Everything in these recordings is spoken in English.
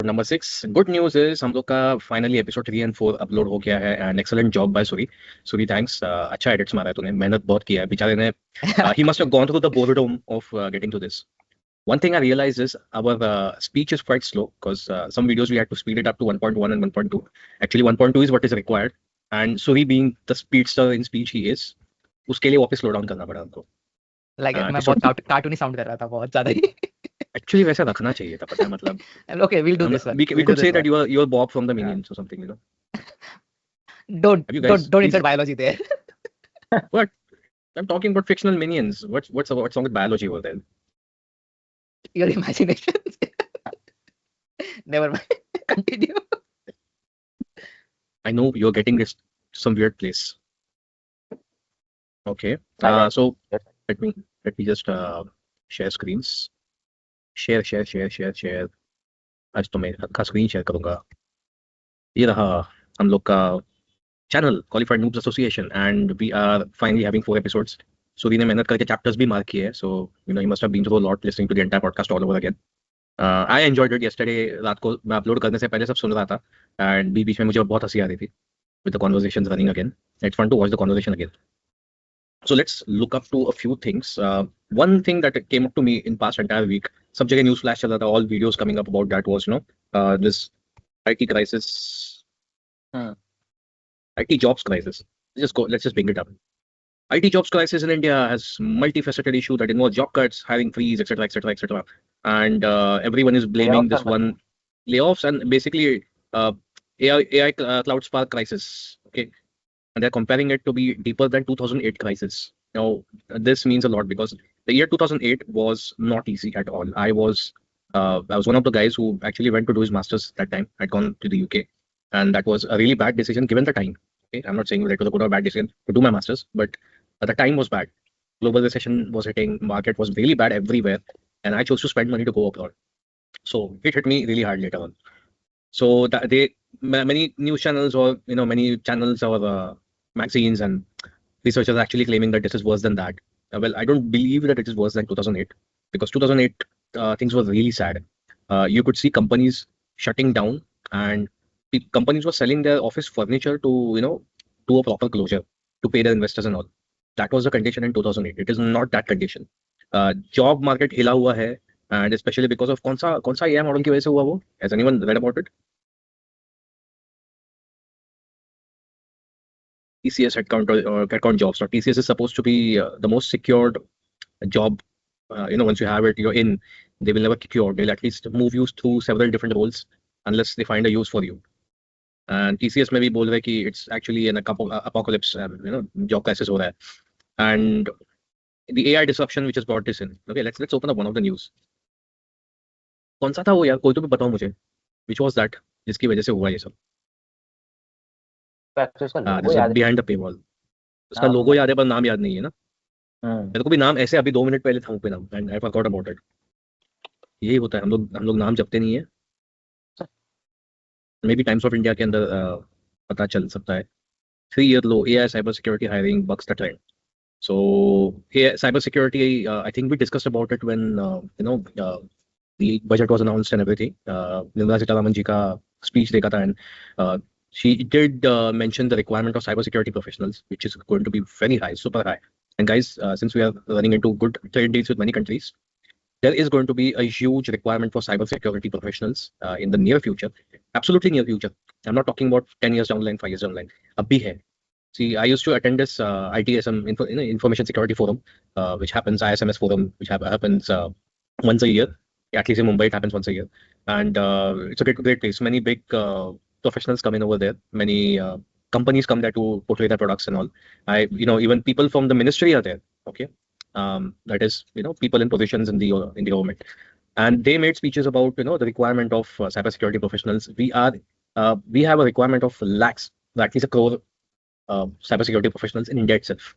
Episode number 6। Good news is हम लोग का फाइनली एपिसोड 3 and 4 अपलोड हो गया है and excellent job by Suri. Suri thanks, अच्छा एडिट्स मारा है तूने, मेहनत बहुत किया है बेचारे ने। He must have gone through the boredom of getting to this. One thing I realized is our speech is quite slow because some videos we had to speed it up to 1.1 and 1.2. Actually 1.2 is what is required, and Suri being the speedster in speech he is, उसके लिए वापस slow down करना पड़ा हमको. Like मैं episode बहुत कार्टूनी sound कर रहा था बहुत ज्यादा ही. एक्चुअली वैसा रखना चाहिए था, पता है मतलब. Okay will do this one. We could say that you are Bob from the Minions or something, you know. Don't insert biology there. What? I'm talking about fictional minions. What's wrong with biology over there? Your imaginations. Never mind. Continue. I know you're getting this to some weird place. Okay. So let me just share screens. Share. आज तो मैं का screen share करूंगा. ये रहा हम लोग का channel qualified noobs association and we are finally having 4 episodes. Suri ने मेहनत करके चैप्टर्स भी मार्क किए हैं, so you know he must have been through a lot listening to the entire podcast all over again. I enjoyed it. Yesterday रात को मैं upload करने से पहले सब सुन रहा था एंड बीच में मुझे बहुत हंसी आ रही थी with the conversations running again. It's fun to watch the conversation again. So let's look up to a few things. One thing that came up to me in past entire week, सब जगह news flash चल रहा था, all videos coming up about that was, you know, this IT crisis, IT jobs crisis. Let's just bring it up. IT jobs crisis in India has multifaceted issue that involves job cuts, hiring freeze, etc. And everyone is blaming this one layoffs and basically AI cloud spark crisis. Okay, and they're comparing it to be deeper than 2008 crisis. Now this means a lot because the year 2008 was not easy at all. I was one of the guys who actually went to do his masters that time. I'd gone to the UK, and that was a really bad decision given the time. Okay, I'm not saying that it was a good or bad decision to do my masters, but the time was bad. Global recession was hitting, market was really bad everywhere, and I chose to spend money to go abroad. So it hit me really hard later on. So that many news channels or many channels or magazines and researchers are actually claiming that this is worse than that. Well, I don't believe that it is worse than 2008 because 2008 things were really sad. You could see companies shutting down and companies were selling their office furniture to do a proper closure to pay their investors and all. That was the condition in 2008. It is not that condition. Job market हिला हुआ है and especially because of कौन सा AI model की वजह से हुआ वो? Has anyone read about it? TCS headcount jobs. Now TCS is supposed to be the most secured job. Once you have it, you're in. They will never kick you out. They'll at least move you through several different roles unless they find a use for you. And TCS में भी बोल रहे कि it's actually an apocalypse. Job crisis हो रहा है. And the AI disruption which has brought this in. Okay, let's open up one of the news. कौन सा था वो यार? कोई तो भी बताओ मुझे. Which was that? जिसकी वजह से हुआ ये सब. Behind the paywall. उसका लोगो याद है पर नाम याद नहीं है ना. मेरे को भी नाम ऐसे अभी 2 मिनट पहले था पे नाम and I forgot about it. यही होता है, हम लोग नाम जपते नहीं है. May be times of India के अंदर पता चल सकता है. 3-year low AI cyber security hiring bucks the trend. So AI cyber security, I think we discussed about it when the budget was announced and everything. Nirmala Sitharaman ji ka speech dekha tha and she did mention the requirement of cybersecurity professionals, which is going to be very high, super high. And guys, since we are running into good trade deals with many countries, there is going to be a huge requirement for cybersecurity professionals in the near future. Absolutely near future. I'm not talking about 10 years down the line, 5 years down the line. Abhi hai. See, I used to attend this ITSM Information Security Forum, which happens, ISMS Forum, which happens once a year. At least in Mumbai, it happens once a year. And it's a great place. Many big professionals come in over there. Many companies come there to portray their products and all. Even people from the ministry are there. Okay, that is people in positions in the government, and they made speeches about the requirement of cybersecurity professionals. We have a requirement of lakhs, at least a crore cybersecurity professionals in India itself.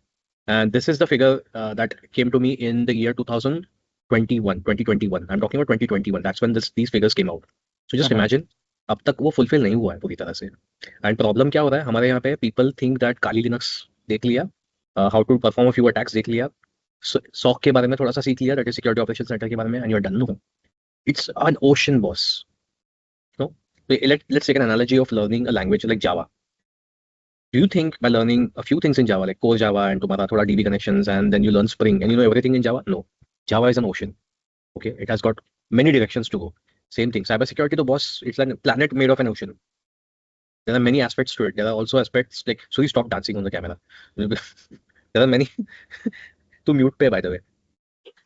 And this is the figure that came to me in the year 2021. I'm talking about 2021. That's when these figures came out. So just imagine. अब तक वो fulfil नहीं हुआ है पूरी तरह से. And problem क्या हो रहा है हमारे यहाँ पे? People think that Kali Linux देख लिया, how to perform a few attacks देख लिया, सॉक के बारे में थोड़ा सा सीख लिया, that is security operation centre के बारे में, and you are done. No, it's an ocean boss. No, Let's take an analogy of learning a language like Java. Do you think by learning a few things in Java, like core Java and तुम्हारा थोड़ा DB connections, and then you learn Spring and you know everything in Java? No. Java is an ocean. Okay, it has got many directions to go. Same thing. Cybersecurity, the boss, it's like a planet made of an ocean. There are many aspects to it. There are also aspects like, so you stop dancing on the camera. There are many. To mute पे by the way.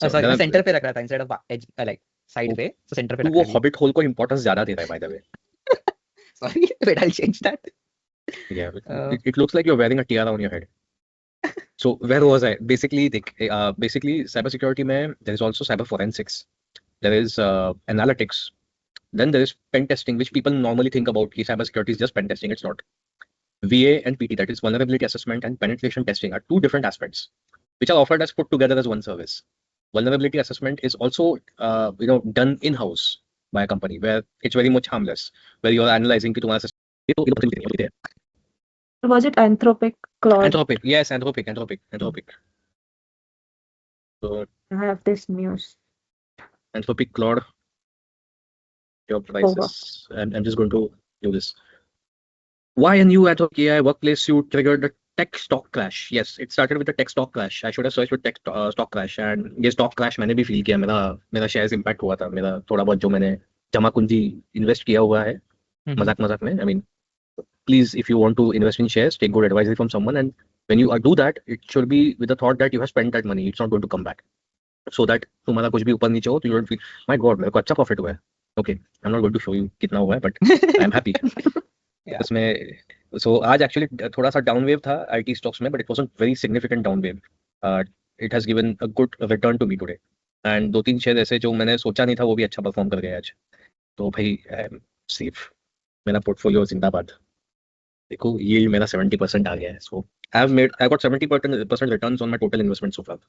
So, sorry, there मैं are- center पे रख रहा था instead of edge, like side पे, so center पे तू रख वो रहा है। हॉबिट होल को इंपॉर्टेंस ज्यादा दे रहा है by the way. Sorry, wait, I'll change that. Yeah, it looks like you're wearing a tiara on your head. So where was I? Basically, basically cybersecurity में there is also cyber forensics. There is analytics. Then there is pen testing, which people normally think about. Cybersecurity is just pen testing. It's not. VA and PT, that is vulnerability assessment and penetration testing, are two different aspects, which are offered as put together as one service. Vulnerability assessment is also done in-house by a company where it's very much harmless, where you're analyzing कि तुम्हारा system. Was it Anthropic, Claude? Anthropic, yes, Anthropic. So I have this news. Anthropic Claude, job prices. I'm just going to do this. Why a new Anthropic AI workplace suit triggered the tech stock crash? Yes, it started with the tech stock crash. I should have searched with tech stock crash, and ये stock crash मैंने भी feel किया. मेरा shares impact हुआ था. मेरा थोड़ा बहुत जो मैंने जमा कुंजी invest किया हुआ है मजाक में. I mean, please, if you want to invest in shares, take good advice from someone, and when you do that, it should be with the thought that you have spent that money. It's not going to come back. So that तुम्हारा कुछ भी ऊपर नीचे हो तो you don't feel, my God, मेरे को अच्छा profit हुआ है. Okay, I'm not going to show you कितना हुआ है, but I'm happy. Yeah. उसमें so आज actually थोड़ा सा down wave था IT stocks में, but it wasn't very significant down wave. It has given a good return to me today. And 2-3 share ऐसे जो मैंने सोचा नहीं था वो भी अच्छा परफॉर्म कर गए आज. तो भाई सेफ, मेरा पोर्टफोलियो जिंदाबाद. देखो yield मेरा 70% आ गया है. So I got 70% returns on my total investment so far.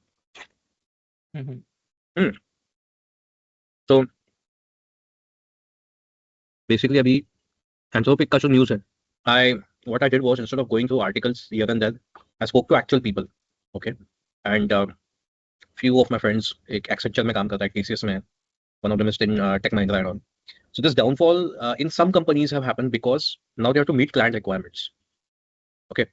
So basically अभी Anthropic का जो news है, what I did was, instead of going through articles here and there, I spoke to actual people. Okay, and few of my friends एक Accenture में काम करता है, TCS में, one of them is in Tech Mahindra and all. So this downfall in some companies have happened because now they have to meet client requirements. Okay,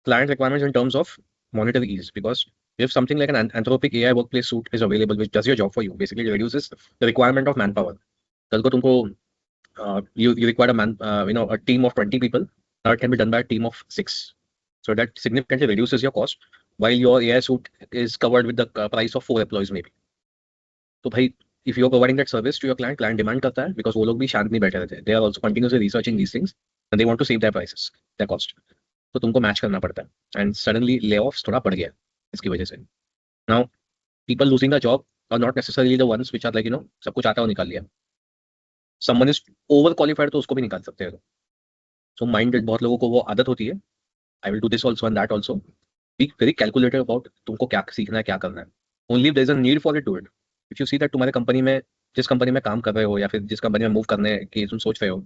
client requirements in terms of monetary ease, because if something like an Anthropic AI workplace suite is available which does your job for you, basically it reduces the requirement of manpower. कल को तुमको you require a team of 20 people. Now it can be done by a team of 6. So that significantly reduces your cost, while your AI suite is covered with the price of 4 employees maybe. So bhai, if you're providing that service to your client demand करता है, because वो लोग भी शांत नहीं बैठे रहते हैं. They are also continuously researching these things and they want to save their prices, their cost. तो तुमको match करना पड़ता है. And suddenly layoffs थोड़ा बढ़ गया इसकी वजह से. Now people losing the job are not necessarily the ones which are like सब कुछ आता हो निकाल लिया. Someone is overqualified तो उसको भी निकाल सकते हैं. So minded, बहुत लोगों को वो आदत होती है. I will do this also and that also. Be very calculated about तुमको क्या सीखना है, क्या करना है. Only if there is a need for it, do it. If you see that तुम्हारे कंपनी में, जिस कंपनी में काम कर रहे हो या फिर जिस कंपनी में मूव करने की तुम सोच रहे हो,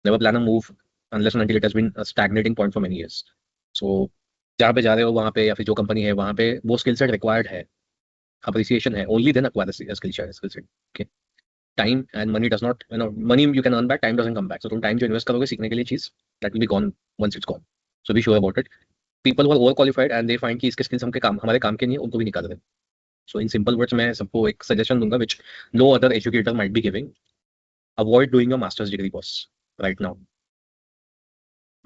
never plan a move unless and until it has been a stagnating point for many years. So जहाँ पे जा रहे हो वहाँ पे या फिर जो कंपनी है वहाँ पे वो स्किल सेट रिक्वायर्ड है, अप्रिसिएशन है, only then acquire the skill set. Okay. Time and money does not, money you can earn back, time doesn't come back. So तुम time जो invest करोगे सीखने के लिए चीज, that will be gone once it's gone. So be sure about it. People who are overqualified and they find कि इसके skills हमारे काम के नहीं है, उनको भी निकाल दें. So in simple words मैं सबको एक suggestion दूंगा which no other educator might be giving. Avoid doing your master's degree course right now.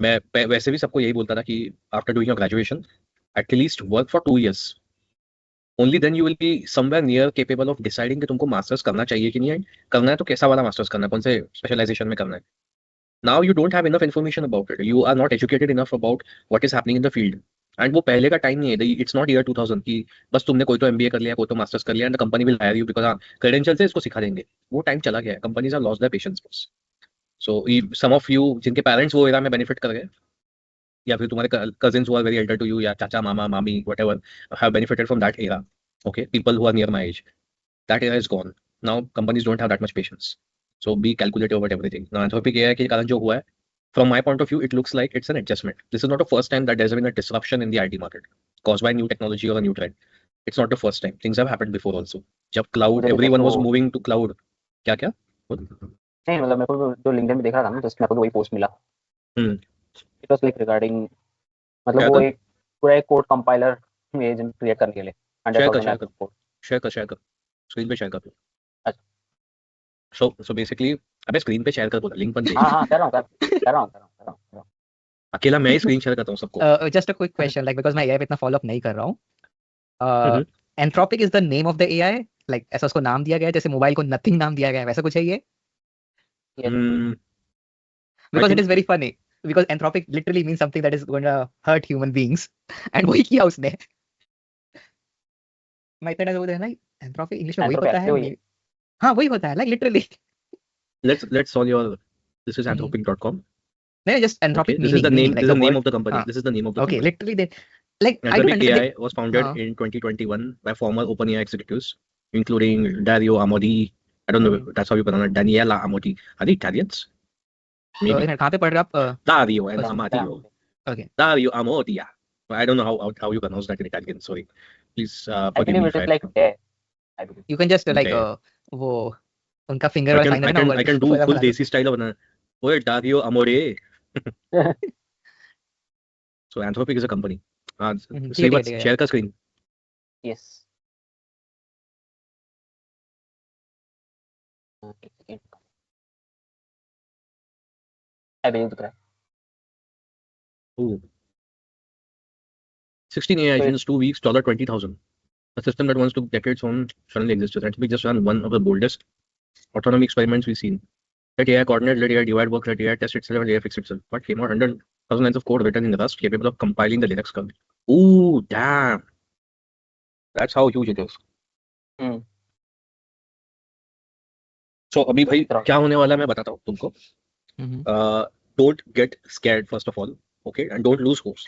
मैं वैसे भी सबको यही बोलता था कि after doing your graduation, at least work for 2 years. Only then you will be somewhere near capable of deciding कि तुमको मास्टर्स करना चाहिए कि नहीं है. करना है तो कैसा वाला मास्टर्स करना है, कौन से स्पेशलाइजेशन में करना है. Now you don't have enough information about it. You are not educated enough about what is happening in the field. And वो पहले का टाइम नहीं है. It's not year 2000 कि बस तुमने कोई तो MBA कर लिया, कोई तो मास्टर्स कर लिया and the company will hire you because हाँ credential से इसको सिखा देंगे. वो टाइम चला गया है. Companies have lost their patience. So some of you जिनके पेरेंट्स वो एरा में बेनिफिट कर गए, या फिर तुम्हारे cousins who are very elder to you, या चाचा मामा मामी whatever have benefited from that era. Okay, people who are near my age, that era is gone. Now companies don't have that much patience. So be calculative about everything. Now Anthropic AI के कारण जो हुआ है, from my point of view, it looks like it's an adjustment. This is not the first time that there's been a disruption in the IT market caused by new technology or a new trend. It's not the first time. Things have happened before also. जब cloud, everyone was moving to cloud. क्या नहीं मतलब मेरे को जो LinkedIn पे देख रहा था ना, तो इसमें मेरे को वही पोस्ट मिला। हम्म। इट वाज लाइक रिगार्डिंग, मतलब क्या वो था? एक पूरा एक कोड कंपाइलर एजेंट क्रिएट करने के लिए शेयर कर 100,000 शेयर लाइन्स कर ऑफ कोड। शेयर कर स्क्रीन पे शेयर कर। अच्छा। सो बेसिकली, अबे स्क्रीन पे शेयर कर बोला, लिंक मत हाँ भेज। हाँ कर रहा हूँ, कर रहा हूँ। अकेला मैं ही स्क्रीन शेयर करता हूँ सबको। Just a quick question, like because मैं एआई पे इतना फॉलो अप नहीं कर रहा हूँ. Hmm. Anthropic is the name of the AI, like ऐसा उसको नाम दिया गया है जैसे मोबाइल को नथिंग नाम दिया गया है, वैसा कुछ है ये? Yes. Because it think- is very funny, because anthropic literally means something that is going to hurt human beings. And वही किया उसने. मैं इतना बोल रहा ना, एंथ्रोपिक इंग्लिश में वही Anthropic होता है. वही है। हाँ वही होता है, like literally. let's solve your. This is Mhm. anthropic.com. नहीं, just anthropic Okay, this is the meaning, name. like This is the the name word. of the company. हाँ. This is the name of the Okay, company. literally they, like I don't Anthropic understand. AI was founded हाँ. in 2021 by former OpenAI executives, including Dario Amodei. I don't know if that's how you pronounce it. Daniela Amodei. Are they Italians? Maybe. कहाँ पे पढ़ रहे हो आप? Dario and अच्छा. Amadeo. Okay. Dario Amodia. I don't know how you pronounce that in Italian. Sorry. Please I forgive believe me it if is I. like there. I believe. You can just like There. वो उनका finger वाला sign है ना, I can do वो full बना दो. desi style of bana. Oh, Dario Amore. So Anthropic is a company. ठीक Say है, what? ठीक है. Share का screen. Yes. एक second. I believe दिख रहा है. Ooh. 16 AI So agents, 2 weeks, $20,000. A system that once took decades on suddenly exists. Anthropic just ran one of the boldest autonomy experiments we've seen. Let AI coordinate, let AI divide work, let AI test itself, let AI fix itself. What came out? 100,000 lines of code written in Rust, capable of compiling the Linux kernel. Ooh, damn. That's how huge it is. Hmm. So अभी भाई तरह. क्या होने वाला है मैं बताता हूँ तुमको. Don't get scared first of all, okay, and don't lose hopes.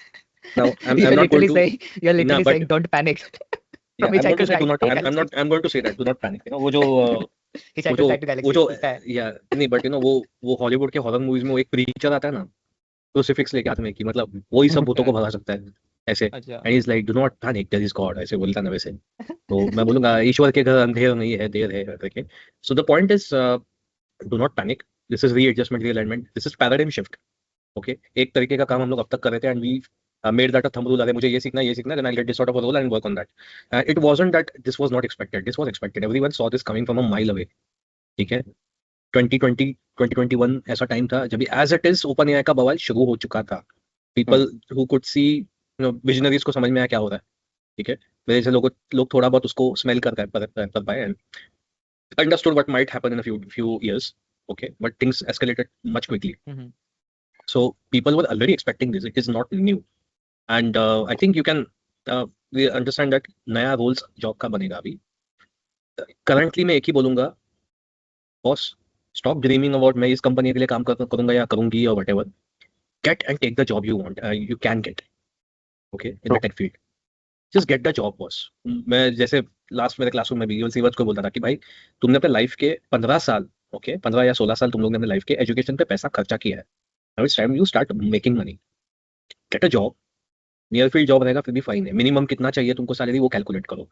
Now I'm You're not going literally to. saying, you're literally Nah, but saying don't panic. yeah, From I'm going to say Hitchhiker's do not. Guide to I'm Galaxy. going to say that do not panic. You know वो जो Hitchhiker's Guide to वो Galaxy जो उसका है. या नहीं but you know वो Hollywood के हॉरर मूवीज में वो एक प्रीचर आता है ना, क्रूसिफिक्स लेके हाथ में की, मतलब वही सब भूतों को भगा सकता है ऐसे. अच्छा. And is like do not panic, there is God, ऐसे बोलता ना वैसे. तो मैं बोलूंगा ईश्वर के घर अंधेर नहीं है, देर है करके. So the point is do not panic. This is readjustment, realignment. This is paradigm shift. Okay, एक तरीके का काम हम लोग अब तक कर रहे थे and we made that a thumb rule. अरे मुझे ये सीखना then I get this sort of role and work on that. It wasn't that this was not expected, this was expected. Everyone saw this coming from a mile away. ठीक है. 2020 2021 ऐसा time था जब as it is OpenAI का बवाल शुरू हो चुका था. People who could see visionaries को समझ में आया क्या हो रहा है. ठीक है. मेरे जैसे लोग थोड़ा बहुत उसको स्मेल कर पाए and understood what might happen in a few years. Okay, but things escalated much quickly. So people were already expecting this. It is not new. And I think you can we understand that नया roles job का बनेगा अभी. Currently मैं एक ही बोलूंगा, boss stop dreaming about मैं इस company के लिए काम करूंगा या करूंगी और whatever. Get and take the job you want, you can get. Okay, in the tech field just get the job boss. मैं जैसे लास्ट मेरे क्लासरूम में भी सीवर्स को बोलता था कि भाई तुमने अपने लाइफ के 15 साल, ओके 15 या 16 साल तुम लोग ने अपने लाइफ के एजुकेशन पे पैसा खर्चा किया है. Now it's time you start making money. Get a job. Near field job रहेगा फिर भी फाइन है. मिनिमम कितना चाहिए तुमको सैलरी वो कैलकुलेट करो.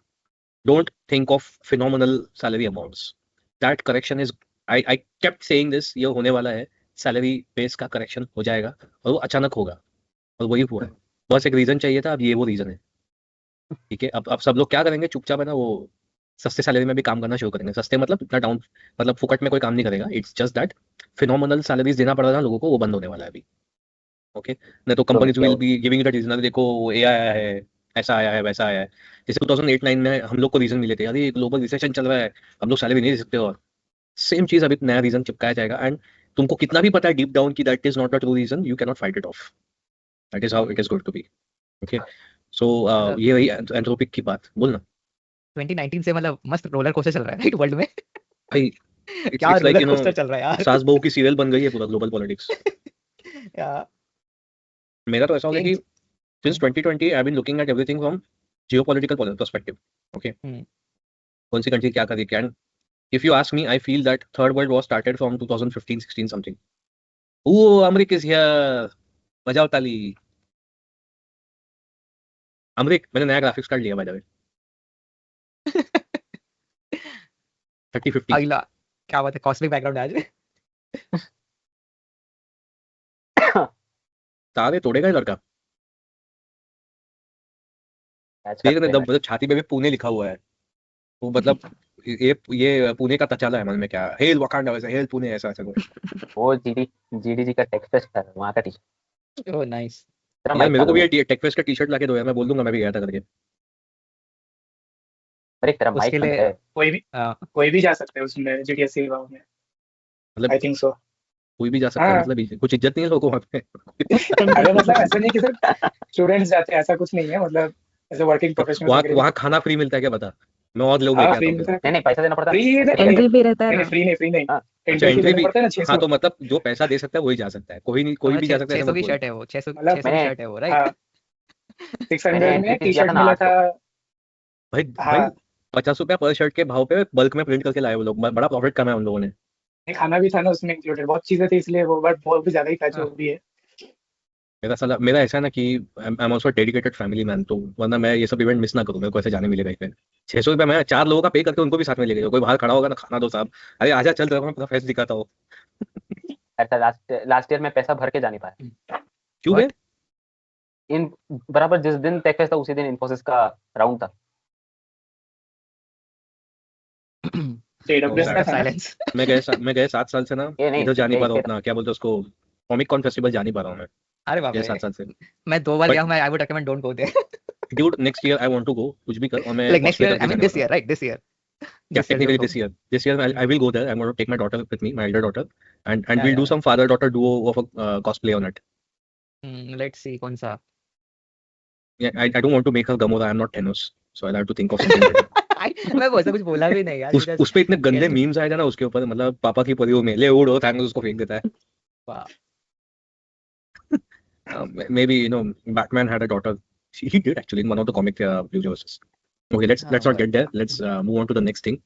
Don't think of phenomenal salary amounts. That correction is I kept saying this, ये होने वाला है. सैलरी बेस का करेक्शन हो जाएगा और वो अचानक होगा और वही हुआ है. बस एक रीजन चाहिए था, अब ये वो रीजन है. ठीक है. अब सब लोग क्या करेंगे, चुपचाप है ना वो सस्ते सैलरी में भी काम करना शुरू करेंगे. सस्ते मतलब इतना डाउन, मतलब फुकट में कोई काम नहीं करेगा. It's just that phenomenal salaries देना पड़ रहा था लोगों को, वो बंद होने वाला है अभी. ओके. नहीं तो companies will be giving it a reason. देखो एआई आया है, ऐसा आया है, वैसा आया है. जैसे 2008-9 में हम लोग को रीजन मिले थे, अरे ग्लोबल रिसेशन चल रहा है, हम लोग सैलरी नहीं दे सकते. और सेम चीज अभी नया रीजन चिपकाया जाएगा. एंड तुमको कितना भी पता है डीप डाउन की that is not the true reason, you can not fight it off. That is how it is going to be. Okay. So ये रही एंथ्रोपिक की बात. बोलना 2019 से मतलब मस्त रोलर कोस्टर चल रहा है राइट वर्ल्ड में. भाई. क्या it's like roller you know coaster चल रहा है यार. सास बहू की सीरियल बन गई है पूरा ग्लोबल पॉलिटिक्स. Yeah. मेरा तो ऐसा हो गया कि since 2020 I've been looking at everything from geopolitical perspective. Okay. कौन सी कंट्री क्या कर रही है. And if you ask me, I feel that third world war started from 2015-16 something. Oh, America is here. बजाओ ताली. अमरीक, मैंने नया ग्राफिक्स कार्ड लिया बाय द वे. 3050. अगला क्या बात है, कॉस्मिक बैकग्राउंड आज. तारे तोड़ेगा ये लड़का। Catch देख करते रहे हैं मतलब छाती पे भी पुणे लिखा हुआ है। वो मतलब ये पुणे का तचाला है मन में, क्या हेल वकांडा वैसे हेल पुणे ऐसा ऐसा कुछ। वो जीडीजी का टेक्स्ट फेस्ट था वहाँ का टी-शर्ट। Oh, nice. तेरा यार माइक मेरे को चालू भी है। ये टेकफेस्ट का टी शर्ट लाके दो यार, मैं बोल दूंगा मैं भी गया था करके। अरे तेरा उसके माइक बंद लिए है। हाँ, कोई भी जा सकता है उसमें जीटीएस सेवा में। मतलब आई थिंक सो। कोई भी जा सकता है, हाँ मतलब कुछ इज्जत नहीं है लोगों को वहाँ पे। अरे मतलब ऐसा नहीं कि सिर्फ स्टूडेंट्स जाते हैं, ऐसा कुछ नहीं है, मतलब ऐसे वर्किंग प्रोफेशनल्स वहाँ वगैरह भी वहाँ जाते खाना फ्री मिलता है क्या बता, मैं और लोग हैं। हाँ लेके आता फ्री हूँ फिर। मिलता है। नहीं नहीं पैसा देना पड़ता है। फ्री पैसे एंट्री भी रहता है नहीं ना। नहीं फ्री नहीं, फ्री नहीं। हाँ अच्छा एंट्री फी एंट्री देना भी। पड़ता है ना हाँ 600। तो मतलब जो पैसा दे सकता है वही जा सकता है, कोई नहीं कोई भी जा सकता है ऐसा 600 मत की बोल। शर्ट है वो, 600 मतलब 600 की मैंने शर्ट है वो, राइट? हाँ मैंने 600 एंट्री में फीस टी दिया था शर्ट ना मिला 800। था। भाई भाई हाँ 50 रुपया पर शर्ट के भाव पे बल्क में प्रिंट करके लाए वो लोग, बड़ा प्रॉफिट कमाया उन लोगों ने। नहीं, खाना भी था ना उसमें इंक्लूडेड, बहुत चीजें थी इसलिए वो, बट बहुत भी ज्यादा ही था जो हाँ, भी है। मेरा ऐसा है ना कि I am also dedicated family man, तो वरना मैं ये सब इवेंट मिस ना करूँ, मेरे को ऐसे जाने मिलेगा कहीं पे। 600 रुपया मैं 4 लोगों का पे करके उनको भी साथ में ले गया, कोई बाहर खड़ा होगा ना, खाना दो साहब, अरे आजा चल रहा हूँ मैं फेस्ट दिखाता हूँ। ऐसा लास्ट ईयर में पैसा भर के जा नहीं पाया। क्यों बे? What? इन बराबर जिस दिन टेक फेस्ट था उसी दिन इन्फोसिस का राउंड था। AWS Moment का of था ना। silence. मैं गए 7 साल से ना ये नहीं इधर जा नहीं ये पा रहा हूँ इसके अपना, क्या बोलते हैं उसको, कॉमिक कॉन फेस्टिवल जा नहीं पा रहा हूँ मैं अरे बाप ये रे, 7 साल से। मैं 2 बार बट गया हूँ, मैं I would recommend don't go there. Dude next year I want to go, कुछ भी कर, और मैं Like next कॉस्प्ले year, करके I mean जाने this वाला हूँ। year, right? This year. Yeah, This year technically you'll go. this year I will go there. I'm going to take my daughter with me, my elder daughter, and Yeah, we'll yeah, do yeah. some father daughter duo of a cosplay on it. Let's see कौन सा। Yeah, I don't want to make her Gamora. I'm not Thanos, so I'll have to think of something better. मैं वैसा कुछ बोला भी नहीं यार, you just उस पे इतने गंदे guessed. मीम्स आए थे ना उसके ऊपर, मतलब पापा की परियों में ले उड़ो थैनोस उसको फेंक देता है। Wow. Maybe Batman had a daughter. He did actually in one of the comic universes. Okay, let's not but get there. Let's move on to the next thing.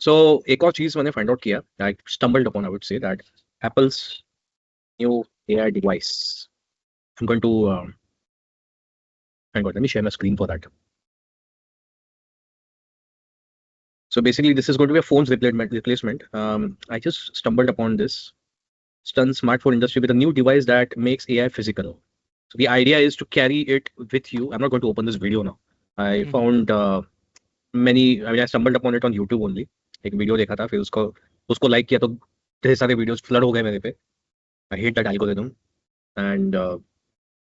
So एक और चीज मैंने find out किया, I stumbled upon, I would say that Apple's new AI device. I'm going to hang on, let me share my screen for that. So basically, this is going to be a phone's replacement. I just stumbled upon this stun smartphone industry with a new device that makes AI physical. So the idea is to carry it with you. I'm not going to open this video now. I Mhm. found I stumbled upon it on YouTube only. एक video देखा था, फिर उसको like किया तो ढेर सारे videos flood हो गए मेरे पे. I hate that algorithm. And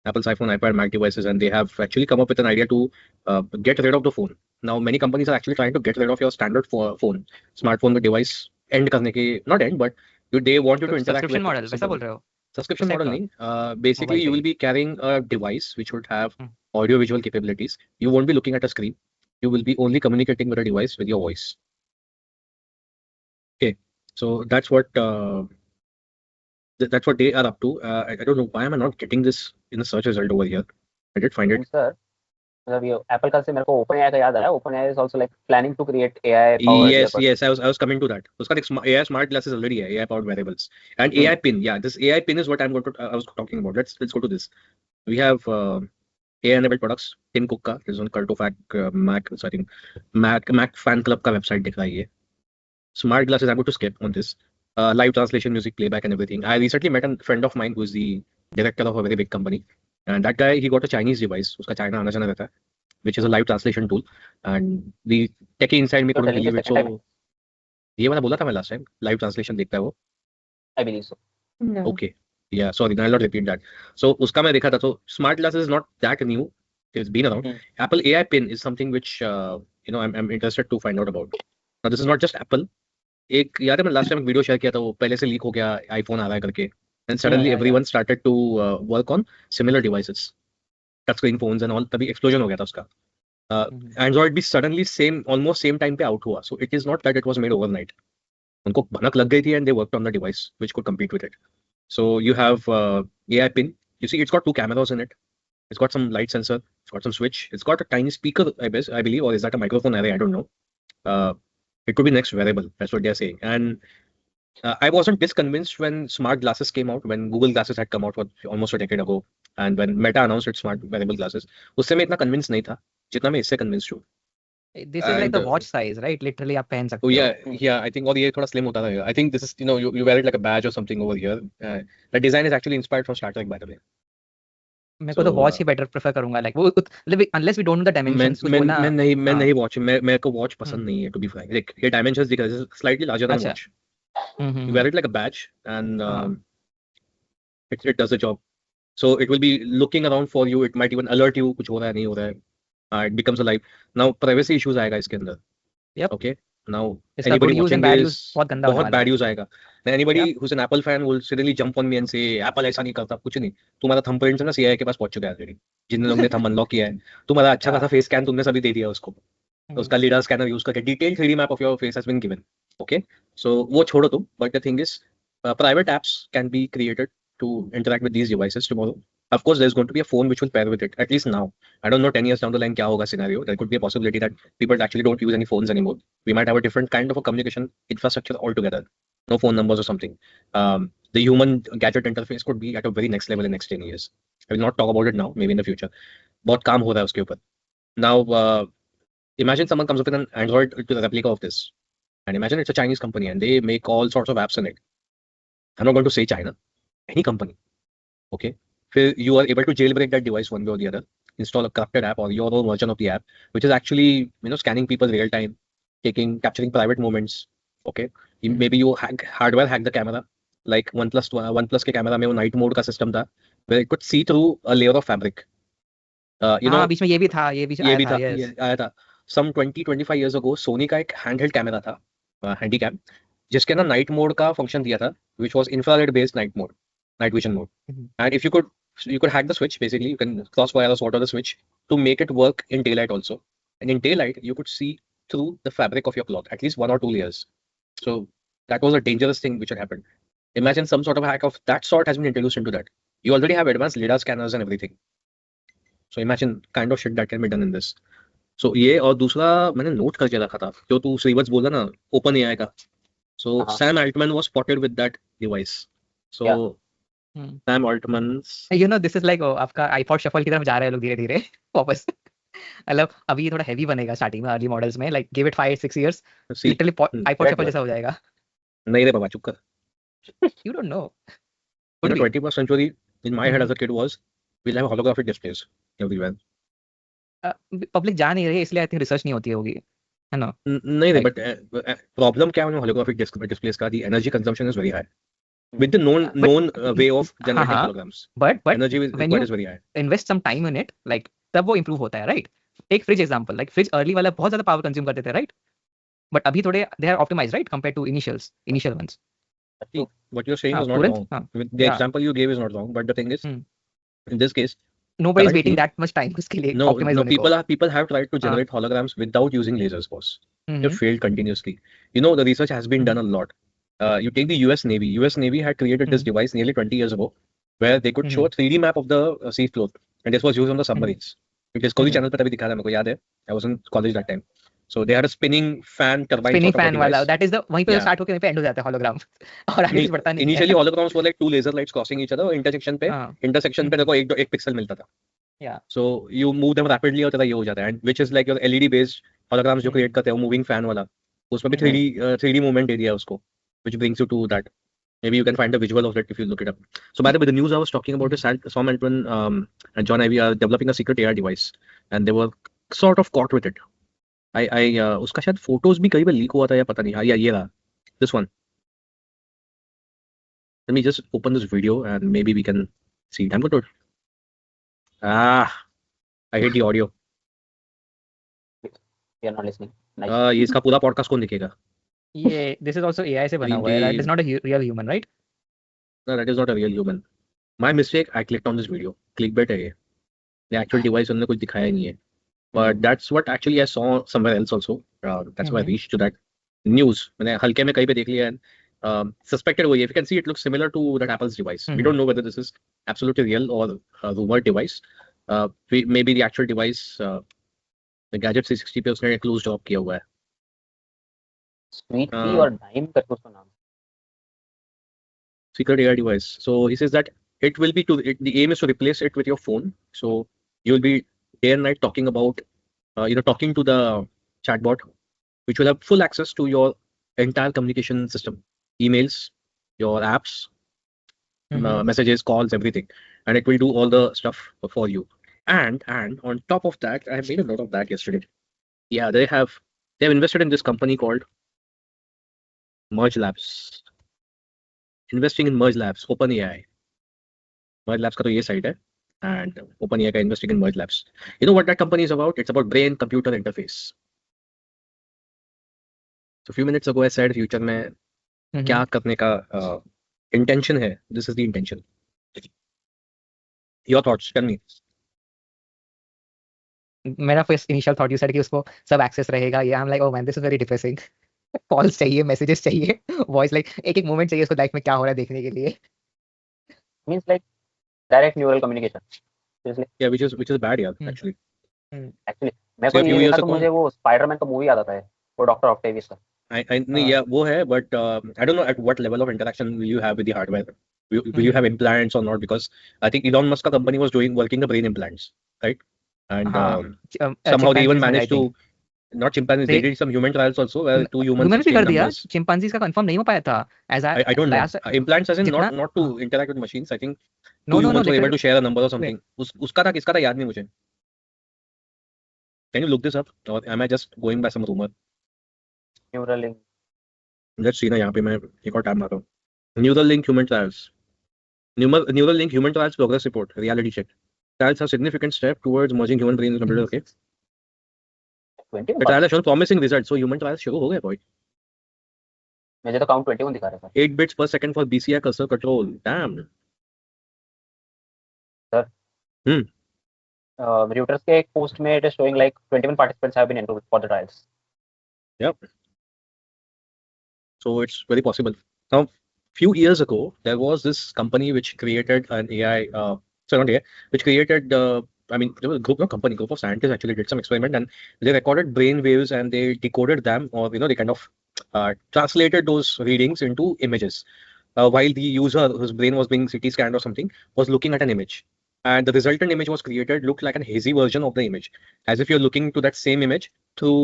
Apple's iPhone, iPad, Mac devices, and they have actually come up with an idea to get rid of the phone. Now, many companies are actually trying to get rid of your standard phone, smartphone, the device end करने के, not end, but they want you to interact subscription with model वैसा बोल simply. रहे हो? Subscription इस model type नहीं. Basically, Mobile you पे will he. be carrying a device which would have Hmm. audio visual capabilities. You won't be looking at a screen. You will be only communicating with a device with your voice. Okay, so that's what they are up to. I don't know why am I not getting this in the search result over here. I did find it. Sir मतलब ये Apple का से मेरे को open AI का याद आया। OpenAI is also like planning to create AI powered Yes, I was coming to that. उसका एक AI smart glasses already है, AI powered wearables, and AI pin. Yeah, this AI pin is what I was talking about. Let's go to this. We have AI enabled products. Tim Cook का is on Cultofac Mac. So I think Mac fan club का website दिख रहा है ये. Smart glasses. I'm going to skip on this. Live translation, music playback, and everything. I recently met a friend of mine who is the director of a very big company, and that guy he got a Chinese device. उसका China आना जाना रहता है, which is a live translation tool, and the techie inside me You're couldn't telling believe the it. second So time? ये वाला बोला था मैं लास्ट टाइम, लाइव ट्रांसलेशन देखता है वो. I believe so. No. Okay, yeah sorry, I not repeat that. So उसका मैं देखा था, तो smart glasses is not that new, it's been around. Apple AI pin is something which I am interested to find out about. Now this is not just Apple. एक याद है मैं last time एक वीडियो शेयर किया था, वो पहले से लीक हो गया, आईफोन आ रहा है करके, and suddenly yeah, everyone started to work on similar devices, touch screen phones and all, तभी एक्सप्लोजन हो गया था उसका. एंड्रॉइड भी सडनली ऑलमोस्ट सेम टाइम पे आउट हुआ. So it is not that it was made overnight. उनको भनक लग गई थी and they worked on the device which could compete with it. So you have AI pin. You see, it's got 2 cameras in it. It's got some light sensor. It's got some switch. It's got a tiny speaker, I believe, or is that a microphone array? I don't know. Uh, it could be next wearable. That's what they're saying. And I wasn't disconvinced when smart glasses came out, when Google Glasses had come out for almost a decade ago, and when Meta announced its smart wearable glasses. उससे मैं इतना convinced नहीं था जितना मैं इससे convinced हूँ. This is like the And, watch size, right? Literally आप पहन सकते Oh हो. yeah, I think और ये थोड़ा slim होता था. I think this is you wear it like a badge or something over here. The design is actually inspired from Star Trek, by the way. मेरे को तो So, वॉच ही better prefer करूंगा, like वो unless we don't know the dimensions, कुछ बोलना. मैं हाँ. नहीं वॉच मेरे को वॉच पसंद नहीं है, to be frank. Like ये dimensions दिख रहे हैं, slightly larger than अच्छा. watch. You wear it like a badge, and it does the job. So it will be looking around for you. It might even alert you कुछ हो रहा है नहीं हो रहा है. It becomes alive. Now privacy issues आएगा इसके अंदर. Yep. Okay. Now इसका anybody good use and watching bad this, use बहुत गंदा होने बहुत वाला bad है. use आएगा. Now anybody who's an Apple fan will suddenly jump on me and say Apple ऐसा नहीं करता, कुछ नहीं. तुम्हारा thumbprint ना CIA के पास पहुंच चुका है already. जिन लोगों ने thumb unlock किया है, तुम्हारा अच्छा खासा face scan तुमने सभी दे दिया उसको. तो उसका lidar scanner use करके detailed 3D map of your face has been given. Okay. So वो छोड़ो तुम. But the thing is, private apps can be created to interact with these devices tomorrow. Of course, there's going to be a phone which will pair with it, at least now. I don't know 10 years down the line क्या होगा scenario. There could be a possibility that people actually don't use any phones anymore. We might have a different kind of a communication infrastructure altogether. No phone numbers or something. The human gadget interface could be at a very next level in next 10 years. I will not talk about it now, maybe in the future. बहुत काम हो रहा है उसके ऊपर. Now, imagine someone comes up with an Android to the replica of this. And imagine it's a Chinese company and they make all sorts of apps in it. I'm not going to say China. Any company. Okay. You are able to jailbreak that device one way or the other, install a corrupted app or your own version of the app, which is actually scanning people real time, capturing private moments. Okay, maybe you hardware hack the camera, like OnePlus के camera में वो night mode का system था, where it could see through a layer of fabric. हाँ, बीच में ये भी था, ये भी ये भी था, yes. ये आया था. Some 20-25 years ago, Sony का एक handheld camera था, handycam, जिसके ना night mode का function दिया था, which was infrared based night vision mode. And if you could hack the switch, basically you can crossfire or solder the switch to make it work in daylight also. And in daylight you could see through the fabric of your cloth, at least 1 or 2 layers. So that was a dangerous thing which had happened. Imagine some sort of hack of that sort has been introduced into that. You already have advanced lidar scanners and everything. So imagine kind of shit that can be done in this. So ये और दूसरा मैंने note करके रखा था जो तू श्रीवत्स बोला ना OpenAI का. So Sam Altman was spotted with that device. So Sam Altman's, this is like आपका iPod shuffle की तरफ जा रहे हैं लोग धीरे धीरे वापस. मतलब अभी थोड़ा heavy बनेगा starting में early models में, like give it 5-6 years, literally iPod shuffle जैसा हो जाएगा. नहीं रे बाबा चुप कर. You don't know. In the 21st century, in my head as a kid was, we'll have holographic displays everywhere. Public जा नहीं रही इसलिए I think research नहीं होती होगी, है ना? नहीं रे, but problem क्या है holographic displays का? The energy consumption is very high. With the known way of generating holograms, but energy required is very high. Invest some time in it, like तब वो improve होता है, right? Take fridge example, like fridge early वाला बहुत ज़्यादा power consume करते थे, right? But अभी थोड़े they are optimized, right, compared to initial ones. What you're saying is not wrong. The example you gave is not wrong, but the thing is, in this case, nobody is waiting that much time उसके लिए optimize होने को. People have tried to generate holograms without using lasers, boss. They failed continuously. The research has been done a lot. You take the US Navy. US Navy had created this device nearly 20 years ago, where they could show a 3D map of the sea floor, and this was used on the submarines. Discovery Channel पे तभी दिखा था मेरे को याद है. I was in college that time. So they had a spinning fan turbine. Spinning fan वाला. That is the वहीं पे start होके वहीं पे end हो जाता है hologram. और आगे बढ़ता नहीं. Initially holograms were like 2 laser lights crossing each other. Intersection पे देखो एक pixel मिलता था. Yeah. So you move them rapidly और तेरा ये हो जाता है. And which is like your LED based holograms जो create करते हैं moving fan वाला. उसमें भी 3D movement दे दिया है उसको, which brings you to that. Maybe you can find a visual of it if you look it up. So by the way, the news I was talking about is Sam Altman and John Ivey are developing a secret AR device, and they were sort of caught with it. उसका शायद photos भी कहीं पे leak हुआ था या पता नहीं. हाँ, ये रहा. This one. Let me just open this video and maybe we can see it. I'm going to. I hate the audio. We are not listening. Nice. ये इसका पूरा podcast कौन दिखेगा? ये this is also AI से बना हुआ है. That is not a real human, right? No, that is not a real human. My mistake. I clicked on this video. Clickbait है ये. The actual device उन्होंने कुछ दिखाया नहीं है. But that's what actually I saw somewhere else also. That's why I reached to that news. मैंने हल्के में कहीं पे देख लिया and suspected वो ये. If you can see, it looks similar to that Apple's device. We don't know whether this is absolutely real or a rumored device. Maybe the actual device, the Gadget 360 पे उसने एक closed job किया हुआ है. Sweet pea or dime करके उसका नाम. Secret AR device. So he says that it will be the aim is to replace it with your phone. So you will be day and night talking about, talking to the chatbot, which will have full access to your entire communication system, emails, your apps, messages, calls, everything, and it will do all the stuff for you. And on top of that, I made a note of that yesterday. Yeah, they've invested in this company called Merge Labs. Investing in Merge Labs, OpenAI. Merge Labs का तो ये side है, and OpenAI का investing in Merge Labs. You know what that company is about? It's about brain-computer interface. So a few minutes ago I said future में क्या करने का intention है. This is the intention. Your thoughts? Tell me. मेरा first initial thought you said कि उसको सब access रहेगा, ये I am like oh man this is very depressing. Calls चाहिए, मैसेजेस चाहिए, वॉइस लाइक एक मोमेंट चाहिए उसको लाइफ में क्या हो रहा है देखने के लिए. Means like direct neural communication. Seriously. Yeah, which is bad, yeah, actually. Actually, मेरे को So a few ये years देखा तो ago- मुझे वो स्पाइडरमैन का मूवी याद आता है, वो डॉक्टर ऑक्टेवियस का. नहीं, yeah, वो है, but I don't know at what level of interaction will you have with the hardware. Will you have implants or not? Because I think Elon Musk's company was working the brain implants, right? And somehow they even managed to, not chimpanzees, they did some human trials also where 2 humans human भी कर exchanged दिया. numbers. Chimpanzees का confirm नहीं हो पाया था as I don't know. Implants as in जितना- not to interact with machines. I think no 2 no no humans were able to share a number or something. उसका था किसका था याद नहीं मुझे. Can you look this up? Or am I just going by some rumor? Neuralink. Let's see ना, यहाँ पे मैं एक और टैब मारता हूँ. Neuralink human trials. Neuralink human trials progress report. Reality check. Trials are significant step towards merging human brains and computer. Okay. 20 The trial has shown promising results. So human trials शुरू हो गए boy. मुझे तो count 21 दिखा रहा था. 8 bits per second for BCI cursor control. Damn. Reuters के एक पोस्ट में it is showing like 21 participants have been enrolled for the trials. So it's very possible. Now, few years ago, there was this company which created an AI. Sorry, not AI. Which created. I mean, there was a group of scientists actually did some experiment and they recorded brain waves and they decoded them, or they kind of translated those readings into images. While the user whose brain was being CT scanned or something was looking at an image, and the resultant image was created looked like a hazy version of the image, as if you're looking to that same image through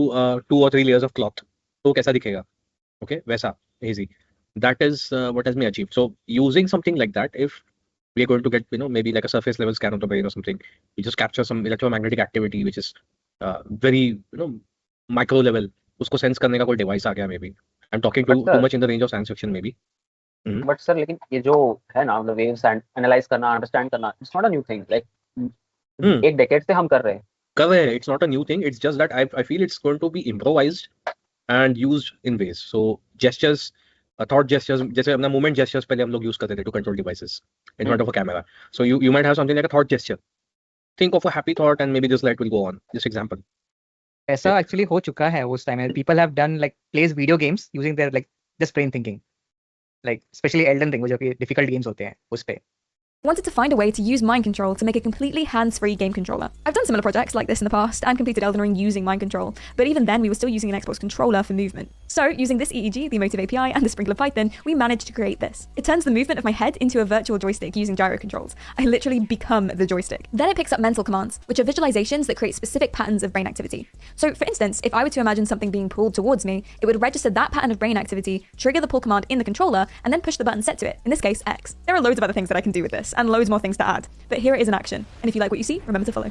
2 or 3 layers of cloth. तो कैसा दिखेगा? Okay, वैसा hazy. That is what has been achieved. So using something like that, if we are going to get maybe like a surface level scan of the brain or something, we just capture some electromagnetic activity which is very micro level. उसको sense करने का कोई device आ गया maybe. I'm talking too much in the range of science fiction maybe. But sir, लेकिन ये जो है ना, the waves and analyze करना, understand करना, it's not a new thing. Like एक decade से हम कर रहे हैं. It's not a new thing. It's just that I feel it's going to be improvised and used in ways. So gestures, thought gestures, जैसे अपना movement gestures पहले हम लोग use करते थे to control devices in front of a camera. So you might have something like a thought gesture. Think of a happy thought and maybe this light will go on. This example. ऐसा actually हो चुका है उस time में. People have done like plays video games using their like just brain thinking, like specially Elden Ring, जो कि difficult games होते हैं उस पे. Wanted to find a way to use mind control to make a completely hands-free game controller. I've done similar projects like this in the past and completed Elden Ring using mind control, but even then we were still using an Xbox controller for movement. So using this EEG, the Emotive API, and the Sprinkler Python, we managed to create this. It turns the movement of my head into a virtual joystick using gyro controls. I literally become the joystick. Then it picks up mental commands, which are visualizations that create specific patterns of brain activity. So for instance, if I were to imagine something being pulled towards me, it would register that pattern of brain activity, trigger the pull command in the controller, and then push the button set to it, in this case X. There are loads of other things that I can do with this, and loads more things to add, but here it is in action. And if you like what you see, remember to follow.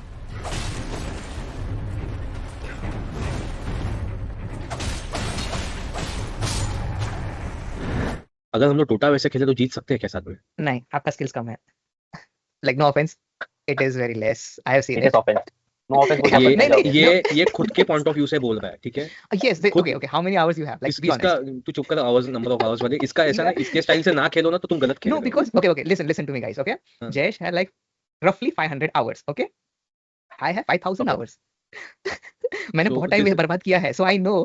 अगर हम लोग टोटा वैसे खेले तो जीत सकते हैं क्या साथ में? नहीं, आपका स्किल्स कम है. Like no offence, it is very less. I have seen It is offense. No offense. बोल नहीं, सकते नहीं, हैं. ये खुद के पॉइंट ऑफ व्यू से बोल रहा है, ठीक है? Yes okay how many hours you have, like be इसका ऑनेस्ट. तू चुप कर, आवर्स, नंबर ऑफ आवर्स वाले. इसका ऐसा ना, इसके स्टाइल से ना खेलो ना तो तुम गलत खेल No, रहे हो. because okay, listen to me, guys. Okay, हाँ. Jayesh had like roughly 500 hours. Okay, I have 5,000 hours. मैंने So, बहुत टाइम this- बर्बाद किया है, so I know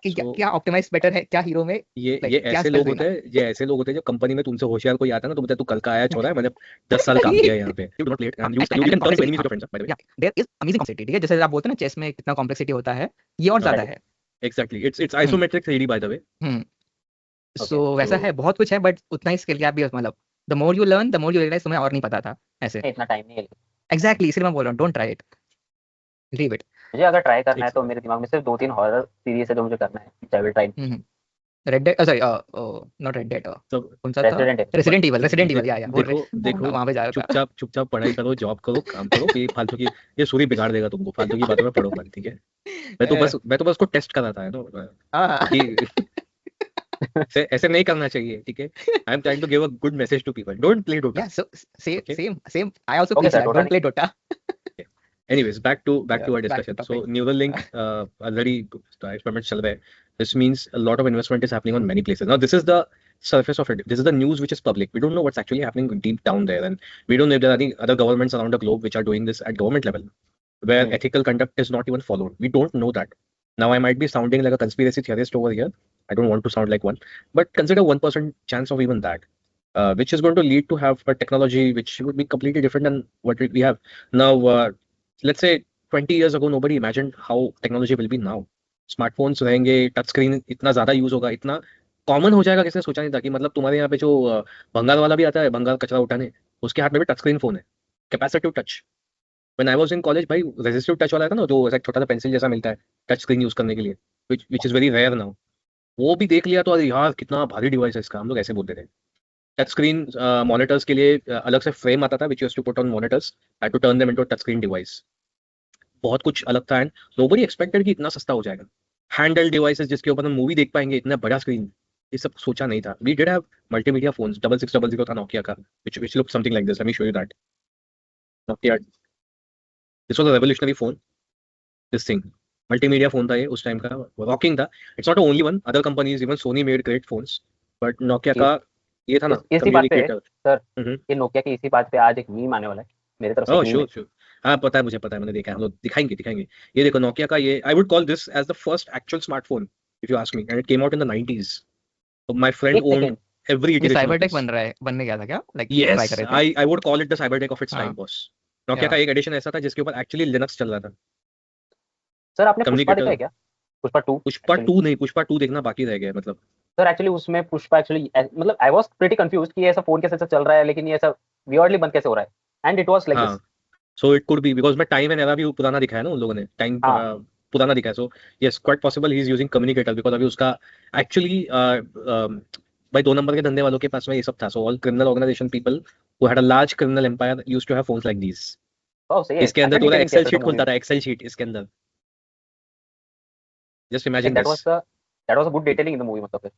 कि So- क्या ऑप्टिमाइज बेटर है, क्या हीरो में. ये Like, ये क्या ऐसे spell लोग देना? होते हैं, ये ऐसे लोग होते हैं जो कंपनी में तुमसे होशियार कोई आता है ना तो बोलते हैं तू कल का आया छोरा है, मैंने 10 साल काम किया है यहाँ पे. You do not play it and you can turn to enemies with your friends, by the way. Yeah, there is amazing complexity. ठीक है, जैसे आप बोलते हैं ना चेस में कितना कॉम्प्लेक्सिटी होता है, ये और ज्यादा है. Exactly. It's isometric 3D, by the way. So वैसा so- है, बहुत कुछ है, बट उतना ही स्किल गैप भी है. मतलब the more you learn, the more you realize तुम्हें और नहीं पता था ऐसे. इतना टाइम नहीं है. Exactly, इसलिए मैं बोल रहा हूँ, don't try it, leave it. मुझे अगर ट्राई करना है तो मेरे दिमाग में सिर्फ 2-3 हॉरर सीरीज है जो मुझे करना है, I will try. Red dead, sorry not red dead, तो कौन सा था? रेसिडेंट इवल, या वो देखो वहां पे जा रहा था। चुपचाप पढ़ाई करो, जॉब करो, काम करो, ये फालतू की, ये सूरी बिगाड़ देगा तुमको, फालतू की बातों में पढ़ो मत, ठीक है? मैं तो बस उसको टेस्ट कर रहा था हाँ कि ऐसे नहीं करना चाहिए, ठीक है? I am trying to give a good message to people, don't play Dota. Yeah, so Okay. same. I also Okay, preach sir, that. Dota Don't play Dota. Anyways, back to Yeah, our back to discussion. So topic. Neuralink already experiments चल रहे हैं. This means a lot of investment is happening on many places. Now this is the surface of it. This is the news which is public. We don't know what's actually happening deep down there, and we don't know if there are any other governments around the globe which are doing this at government level, where ethical conduct is not even followed. We don't know that. Now I might be sounding like a conspiracy theorist over here. I don't want to sound like one, but consider 1% chance of even that. Which is going to lead to have a technology which would be completely different than what we have now. Let's say 20 years ago, nobody imagined how technology will be now. Smartphones रहेंगे, touch screen इतना ज्यादा use होगा, इतना common हो जाएगा, किसने सोचा नहीं था कि मतलब तुम्हारे यहाँ पे जो बंगाल वाला भी आता है, बंगाल कचरा उठाने, उसके हाथ में भी टच स्क्रीन फोन है, capacitive touch. When I was in college भाई, रेजिस्टिव टच वाला था ना, जो ऐसा छोटा सा पेंसिल जैसा मिलता है टच स्क्रीन यूज करने के लिए, which is very rare now. वो भी देख लिया तो अरे यार कितना भारी डिवाइस है इसका, हम लोग ऐसे बोलते थे। टच स्क्रीन मॉनिटर्स के लिए अलग से फ्रेम आता था which used to put on monitors, had to turn them into touch screen device. बहुत कुछ अलग था, एंड नोबडी एक्सपेक्टेड कि इतना सस्ता हो जाएगा। हैंडल डिवाइसेस जिसके ऊपर हम मूवी देख पाएंगे, इतना बड़ा स्क्रीन, ये सब सोचा नहीं था। We did have multimedia phones, 6600 था नोकिया का, which looked something like this. Let me show you that. Nokia, this was a revolutionary phone. This thing, multimedia phone था ये उस टाइम का, रॉकिंग था। It's not only one, other companies, even Sony made great phones, but Nokia का ये था ना इसी बात पे कम्युनिकेटर। सर, ये नोकिया की इसी बात पे आज एक मीम आने वाला है मेरी तरफ से। ओह श्योर, हाँ पता है, मुझे पता है, मैंने देखा है, हम लोग दिखाएंगे। ये देखो नोकिया का, ये I would call this as the first actual smartphone if you ask me, and it came out in the 90s. So my friend owned every ये iteration of साइबरटेक this. बनने गया था क्या? Like Yes, try करे थे? I would call it the cybertech of its time, हाँ. boss. Nokia का एक एडिशन ऐसा था जिसके ऊपर एक्चुअली लिनक्स चल रहा था। सर आपने पुष्पा देखा है क्या? पुष्पा 2? पुष्पा 2 नहीं, पुष्पा 2 देखना बाकी रह गया। मतलब सर एक्चुअली उसमें पुष्पा एक्चुअली, मतलब आई वाज प्रीटी कंफ्यूज्ड कि ये ऐसा फोन कैसे चल रहा है, लेकिन ये ऐसा वियर्डली बंद कैसे हो रहा है, and it was like this. So it could be because मैं टाइम एंड एरा भी पुराना दिखाया ना उन लोगों ने, टाइम पुराना दिखाया। So yes, quite possible he is using communicator, because अभी उसका एक्चुअली भाई 2 नंबर के धंधे वालों के पास में ये सब था। So all criminal organisation people who had a large criminal empire used to have phones like these. इसके अंदर पूरा एक्सेल शीट खुलता था, एक्सेल शीट इसके अंदर। Just imagine this, that was a good detailing in the movie, मतलब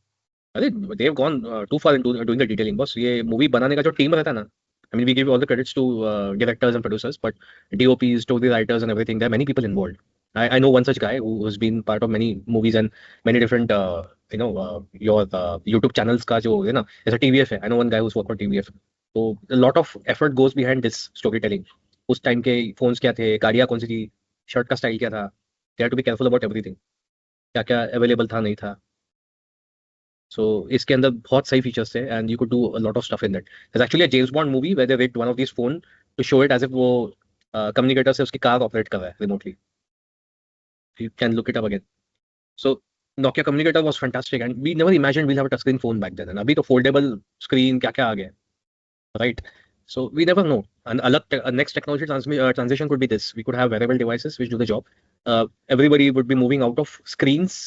अरे they have gone too far into doing the detailing, boss. ये मूवी बनाने का जो टीम रहता है ना, I mean we give all the credits to directors and producers, but DOPs, story writers and everything, there are many people involved. I know one such guy who has been part of many movies and many different your YouTube channels का जो है ना, जैसा TVF है, I know one guy who's worked for TVF. So a lot of effort goes behind this storytelling. उस time के phones क्या थे, गाड़ियाँ कौन सी थी, शर्ट का स्टाइल क्या था, they have to be careful about everything. क्या क्या अवेलेबल था नहीं था। So इसके अंदर बहुत सही फीचर्स थे, and you could do a lot of stuff in that. There's actually a James Bond movie where they rigged one of these phone to show it as if वो communicator से उसकी car operate कर रहा है remotely. You can look it up again. So Nokia communicator was fantastic, and we never imagined we'll have a touchscreen phone back then. And अभी तो foldable screen क्या क्या आ गया, right? So we never know. And next technology transition could be this. We could have wearable devices which do the job. Everybody would be moving out of screens.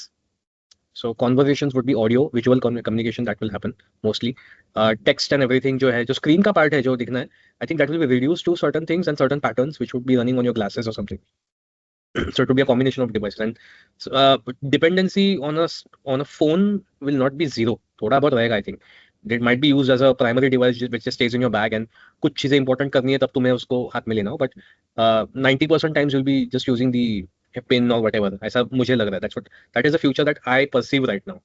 So conversations would be audio, visual communication that will happen mostly. Text and everything जो है, जो screen का part है जो दिखना है, I think that will be reduced to certain things and certain patterns which would be running on your glasses or something. So it would be a combination of devices, and dependency on a phone will not be zero. थोड़ा बहुत रहेगा, I think. It might be used as a primary device which just stays in your bag, and कुछ चीजें important करनी है तब तुम्हें उसको हाथ में लेना हो, but 90% times you'll be just using the pin or whatever. ऐसा मुझे लग रहा है। that is the future that I perceive right now.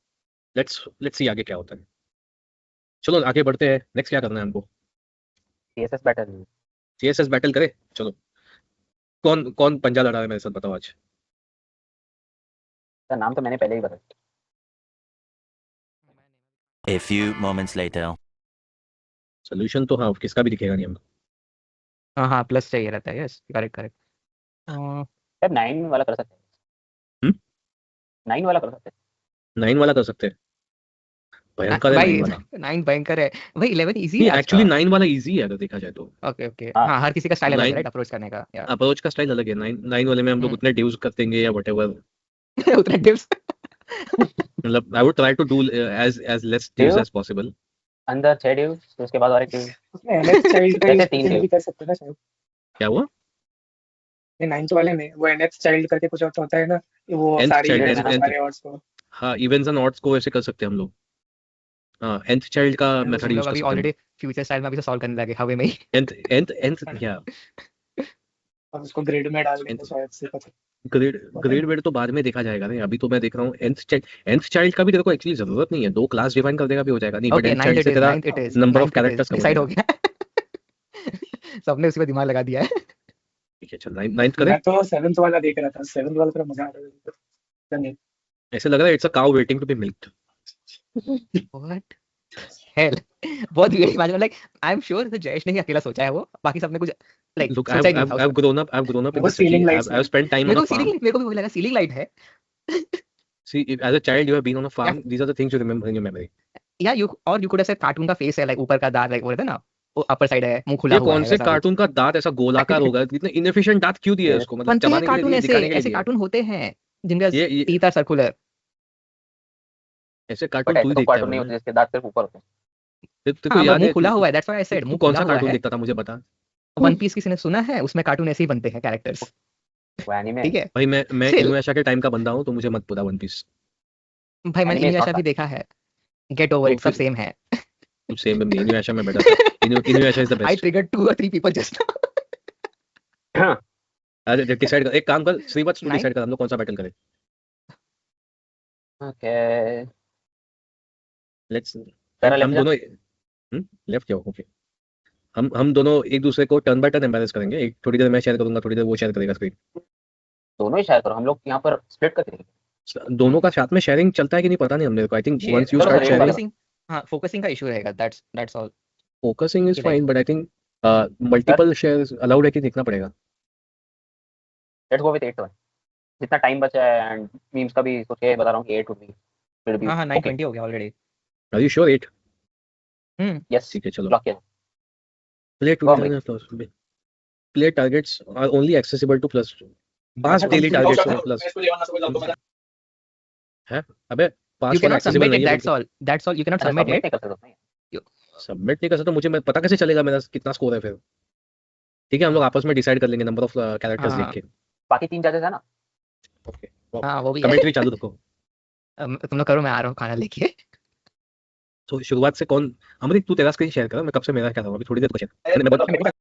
Let's see आगे क्या होता है। चलो आगे बढ़ते हैं। नेक्स्ट क्या करना है हमको? CSS बैटल करे। चलो कौन पंजा लड़ा है मेरे साथ, बताओ आज। सर नाम तो मैंने पहले ही बताया। A few moments later. Solution तो हाँ किसका भी दिखेगा नहीं हमको। हाँ प्लस चाहिए रहता है। Yes correct. सर 9 वाला कर सकते हैं। 9 वाला कर सकते हैं। 9 वाला कर सकते हैं। भयंकर है भाई 9 वाला 9 भयंकर है भाई। 11 इजी नहीं है एक्चुअली 9 वाला इजी है अगर देखा जाए तो ओके ओके हाँ। हाँ, हर किसी का स्टाइल अलग है 9 राइट अप्रोच करने का या अप्रोच का स्टाइल अलग है 9 वाले में हम लोग हम्म। उतने ड्यूज कर देंगे या व्हाटएवर उतने टिप्स मतलब I would try to do as less dues Dude. As possible अंदर 6 ड्यूज, तो उसके बाद और एक ड्यूज। उसमें एनएच चाइल्ड का वैसे यूज 3 भी ड्यूज। कर सकते हैं ना शायद। क्या हुआ ये 9th वाले में वो एनएच चाइल्ड करके कुछ होता है ना कि वो nth सारी child events को, nth सारे odds को। हाँ इवेंट्स एंड ऑड्स को ऐसे कर सकते हैं हम लोग हाँ nth चाइल्ड का हम मेथड हम यूज लोग कर अभी सकते हैं ऑलरेडी फ्यूचर स्टाइल में अभी से सॉल्व करने लगे हवे में ही nth क्या और उसको ग्रिड में डाल देंगे nth शायद से पता। ग्रेड वेड तो बाद में देखा जाएगा नहीं अभी तो मैं देख रहा हूँ nth चाइल्ड का भी तेरे को एक्चुअली जरूरत नहीं है 2 क्लास डिफाइन कर देगा भी हो जाएगा नहीं but okay nth 9 child it से इज तेरा 9 it is number of characters come decide हो हो गया सबने उसी पे दिमाग लगा दिया है ठीक है चल 9th करें मैं तो 7th वाला देख रहा था, 7th वाला थोड़ा मजा आ रहा था। पता नहीं। ऐसे लग रहा है it's a cow waiting to be milked what hell बहुत weird imagine like I am sure the Jayesh ने ही अकेला सोचा है वो बाकी सबने कुछ लाइक look सोचा ही नहीं था I've grown up in वो the city ceiling lights I've spent time on मेरे a को farm सीलिंग मेरे को भी वही लगा सीलिंग लाइट है see as a child you have been on a farm these are the things you remember in your memory या you और you could have said cartoon का फेस है लाइक ऊपर का दांत लाइक बोलते हैं ना वो अपर साइड है मुंह खुला ये हुआ कौन है से वैसा कुछ। कार्टून का दांत ऐसा गोलाकार होगा इतने इनएफिशिएंट दांत क्यों दिए उसको मतलब बनते हैं चबाने के कार्टून लिए ऐसे दिखाने के ऐसे लिए कार्टून होते हैं जिनका ये टीथ आर सर्कुलर ऐसे बट कार्टून तू ऐसे ही तो देखता है कार्टून नहीं होते भाई जिसके दांत सिर्फ ऊपर होते हैं। तेरे को हाँ याद मुंह है खुला हुआ है दैट्स व्हाई आई सेड तू मुंह कौन खुला सा हुआ कार्टून है देखता था मुझे बता वन पीस किसी ने सुना है उसमें कार्टून ऐसे ही बनते हैं कैरेक्टर्स वो एनीमे ठीक है भाई मैं Still- इनुयाशा के टाइम का बंदा हूँ तो मुझे मत पूरा वन पीस भाई मैंने Anime is इनुयाशा not भी देखा है गेट ओवर तो इट सब फिर- सेम है कुछ सेम नहीं इनुयाशा में बेटर था Inuyasha is the I best triggered 2 or 3 people just अरे डिसाइड कर एक काम कर श्रीवत्स तू Nine? डिसाइड कर हम लोग कौन सा बैटल करें ओके लेट्स तेरा हम left जा। दोनों लेफ्ट जाओ ओके हम दोनों एक दूसरे को टर्न बाय टर्न एम्बैरेस करेंगे एक थोड़ी देर मैं शेयर करूंगा थोड़ी देर वो शेयर करेगा स्क्रीन दोनों ही शायद करो, हम लोग यहाँ पर स्प्लिट करके देखेंगे। दोनों का साथ में शेयरिंग चलता है कि नहीं पता नहीं हमने को आई थिंक वंस यू चलो, स्टार्ट चलो, शेयरिंग फोकसिंग हाँ फोकसिंग का इशू रहेगा that's all focusing is Like- fine but I think multiple shares allowed है कि देखना पड़ेगा लेट्स गो विद 8 जितना टाइम बचा है एंड मीम्स का भी सोच के बता रहा हूँ कि 8 वुड बी विल बी हाँ हाँ ओके 920 हो गया already are you sure 8 yes ठीक है चलो ब्लॉक किया। Play Go, to play targets are only accessible to plus pass daily targets और प्लस अबे pass you can not accessible submit नहीं इट है that's all you can not अच्छा, submit submit it नहीं कर सकते उसमें। सबमिट नहीं कर सकता मुझे मैं पता कैसे चलेगा मेरा कितना स्कोर है फिर ठीक है हम लोग आपस में डिसाइड कर लेंगे नंबर ऑफ कैरेक्टर्स हाँ। देख के बाकी 3 जजेस है ना। ओके हाँ वो भी है कमेंट्री चालू रखो तुम लोग करो मैं आ रहा हूँ खाना लेके तो शुरुआत से कौन अमृत तू तेरा स्क्रीन शेयर कर मैं कब से मेरा क्या था अभी थोड़ी देर को शेयर मैं बता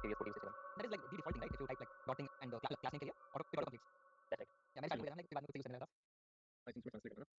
previous coding से चला That is like the default thing, right? If you type like dotting and class name के लिए auto completes. That's right. Yeah, मैंने starting में देखा ना, एक बाद में कुछ यूज करने लगा. I think इसमें translate करना.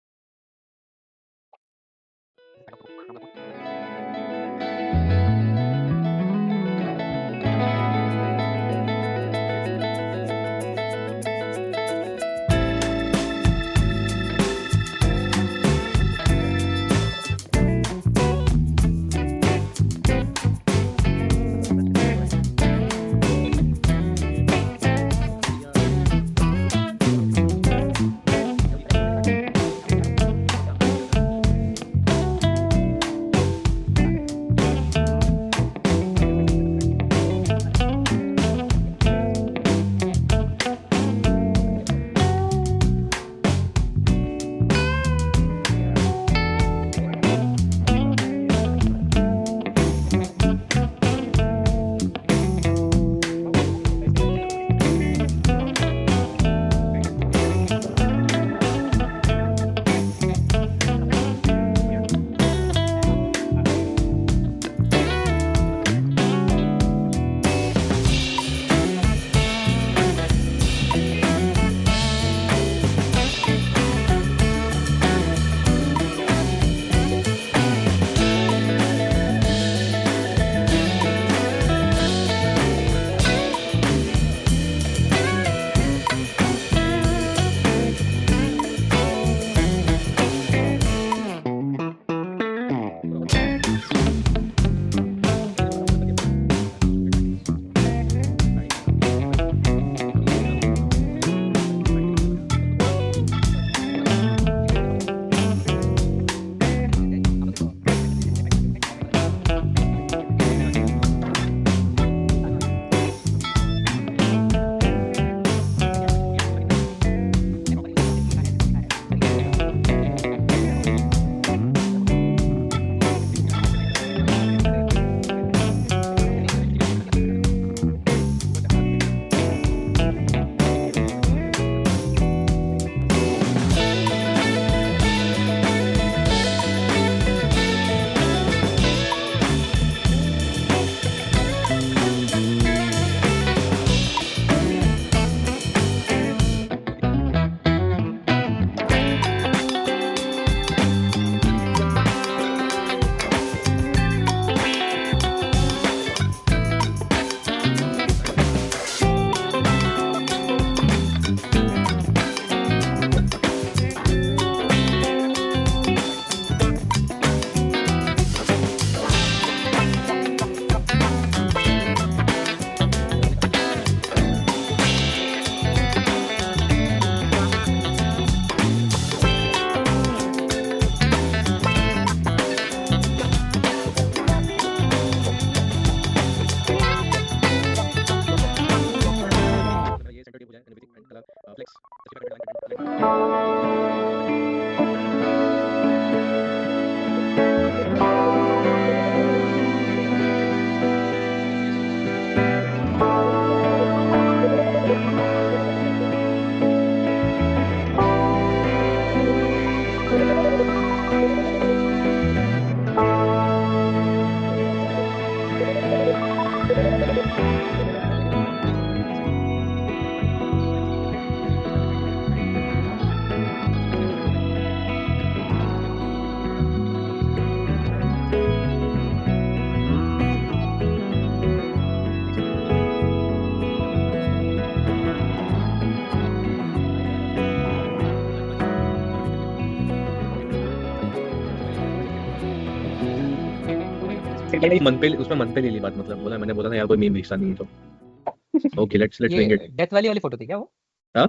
मन पे उसमें मन पे ले ली बात, मतलब बोला मैंने बोला ना यार कोई मीम भेजता नहीं तो okay let's bring it. Death valley वाली फोटो थी क्या वो? हाँ?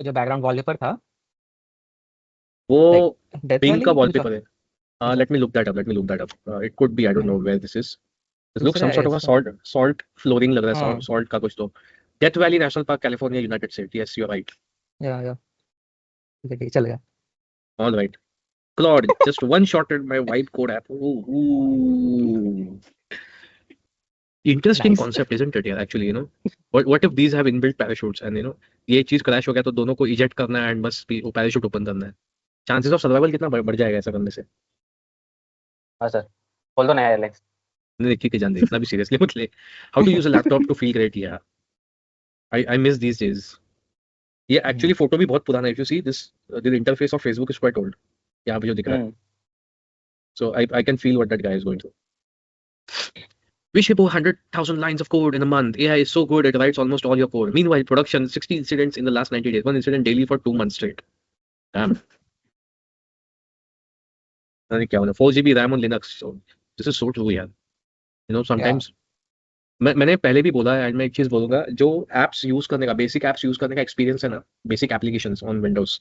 जो बैकग्राउंड वॉलपेपर था वो डेथ पिंक का वैली वॉलपेपर है। let me look that up. It could be, I don't know where this is. This looks some दूसरा sort of a है salt flooring लग रहा है, हाँ। salt का कुछ तो। Death Valley National Park, California, United States. Yes, you're right. या ठीक है चल गया। All right. Claude, just one shot at my vibe code app. Ooh. Interesting Nice. concept, isn't it? Yeah, actually, you know, what if these have inbuilt parachutes and you know, ये चीज crash हो गया तो दोनों को eject करना है and बस वो पैराशूट ओपन करना है। चांसेस ऑफ सर्वाइवल कितना बढ़ जाएगा ऐसा करने से? हाँ सर, खोल दो नया एयरलाइंस। देखी के जान दे इतना भी सीरियसली मत ले. How to use a laptop to feel great. या आई मिस दीस डेज. ये एक्चुअली फोटो भी बहुत पुराना है. If you see this the interface of Facebook is quite old. यहाँ पे जो दिख रहा है. So I can feel what that guy is going through. We ship over 100,000 lines of code in a month. AI is so good, it writes almost all your code. Meanwhile, production, 60 incidents in the last 90 days. One incident daily for 2 months straight. Damn. अरे क्या होना 4 GB RAM on Linux. So this is so true यार. You know, sometimes मैंने पहले भी बोला है, and मैं एक चीज बोलूंगा, जो एप्स यूज करने का, बेसिक एप्स यूज करने का एक्सपीरियंस है ना, basic applications on Windows.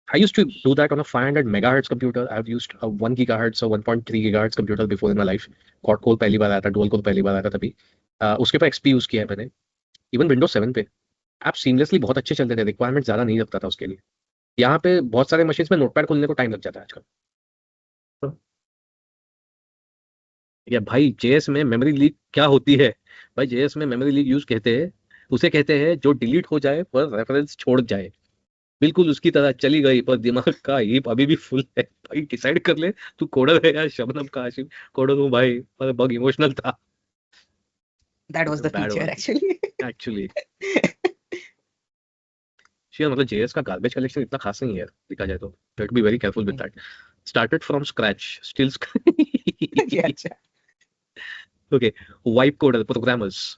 I used to do that on a 500 megahertz computer. I've used a 1 gigahertz or 1.3 gigahertz computer before in my life. Quad core पहली बार आया था, dual core पहली बार आया था तभी. उसके पर XP यूज किया है मैंने. इवन विंडोज 7 पे ऐप सीमलेसली बहुत अच्छे चलते थे, रिक्वायरमेंट ज़्यादा नहीं लगता था उसके लिए. यहाँ पे बहुत सारे मशीन्स में नोटपैड खोलने को टाइम लग जाता है आजकल. या भाई JS में मेमोरी लीक क्या होती है? भाई JS में मेमोरी लीक यूज कहते हैं, उसे कहते हैं जो डिलीट हो जाए पर रेफरेंस छोड़ जाए. बिल्कुल उसकी तरह चली गई पर दिमाग का हीप अभी भी फुल है. भाई डिसाइड कर ले, तू कोडर है या शबनम का आशिक. कोडर हूँ भाई, पर बग इमोशनल था. That was the Bad feature one. actually. Sure, मतलब JS का गार्बेज कलेक्शन इतना खास नहीं है देखा जाए तो. You have to be very careful with that. Started from scratch, still ये अच्छा. okay. Wipe coder programmers.